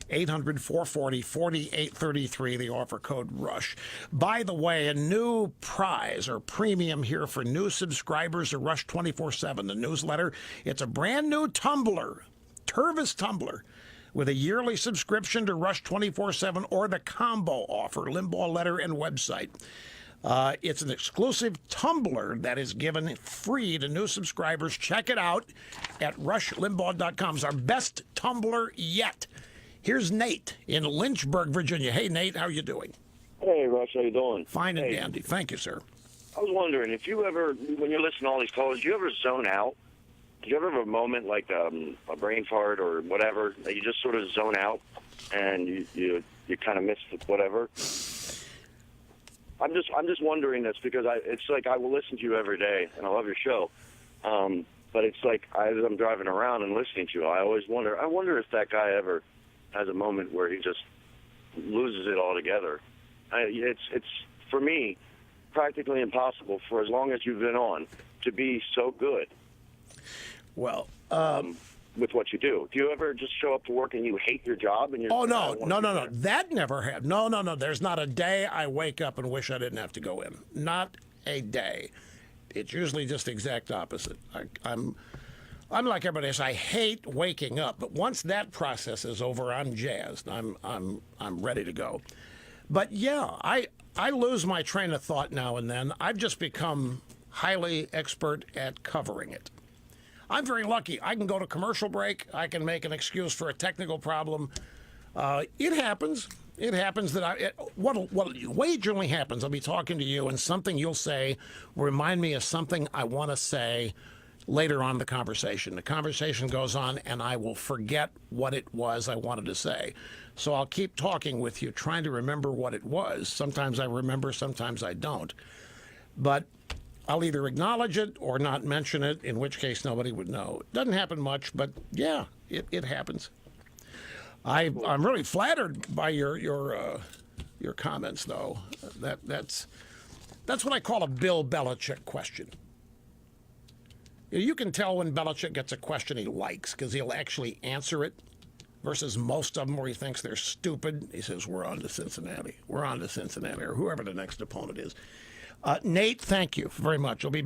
800-440-4833, the offer code RUSH. By the way, a new prize or premium here for new subscribers to Rush 24/7, the newsletter. It's a brand new tumbler, Tervis tumbler, with a yearly subscription to Rush 24/7 or the combo offer, Limbaugh letter and website. It's an exclusive tumbler that is given free to new subscribers. Check it out at rushlimbaugh.com. It's our best tumbler yet. Here's Nate in Lynchburg, Virginia. Hey, Nate, how are you doing? Hey, Rush, how you doing? Fine and dandy. Thank you, sir. I was wondering, if you ever, when you're listening to all these calls, do you ever zone out? Do you ever have a moment like a brain fart or whatever, that you just sort of zone out and you kind of miss whatever? I'm just wondering this because it's like I will listen to you every day, and I love your show. But it's like as I'm driving around and listening to you, I always wonder. I wonder if that guy ever has a moment where he just loses it altogether. It's for me practically impossible for as long as you've been on to be so good. Well, with what you do. Do you ever just show up to work and you hate your job? And you're no. That never happened. No. There's not a day I wake up and wish I didn't have to go in. Not a day. It's usually just the exact opposite. I'm like everybody else. I hate waking up, but once that process is over, I'm jazzed. I'm ready to go. But yeah, I lose my train of thought now and then. I've just become highly expert at covering it. I'm very lucky. I can go to commercial break. I can make an excuse for a technical problem. It happens. It happens that what way it generally happens, I'll be talking to you, and something you'll say will remind me of something I want to say later on in the conversation. The conversation goes on, and I will forget what it was I wanted to say. So I'll keep talking with you, trying to remember what it was. Sometimes I remember, sometimes I don't. But I'll either acknowledge it or not mention it, in which case nobody would know. It doesn't happen much, but yeah, it happens. I'm really flattered by your comments, though. That's what I call a Bill Belichick question. You can tell when Belichick gets a question he likes because he'll actually answer it, versus most of them where he thinks they're stupid. He says, "We're on to Cincinnati. We're on to Cincinnati," or whoever the next opponent is. Nate, thank you very much. You'll be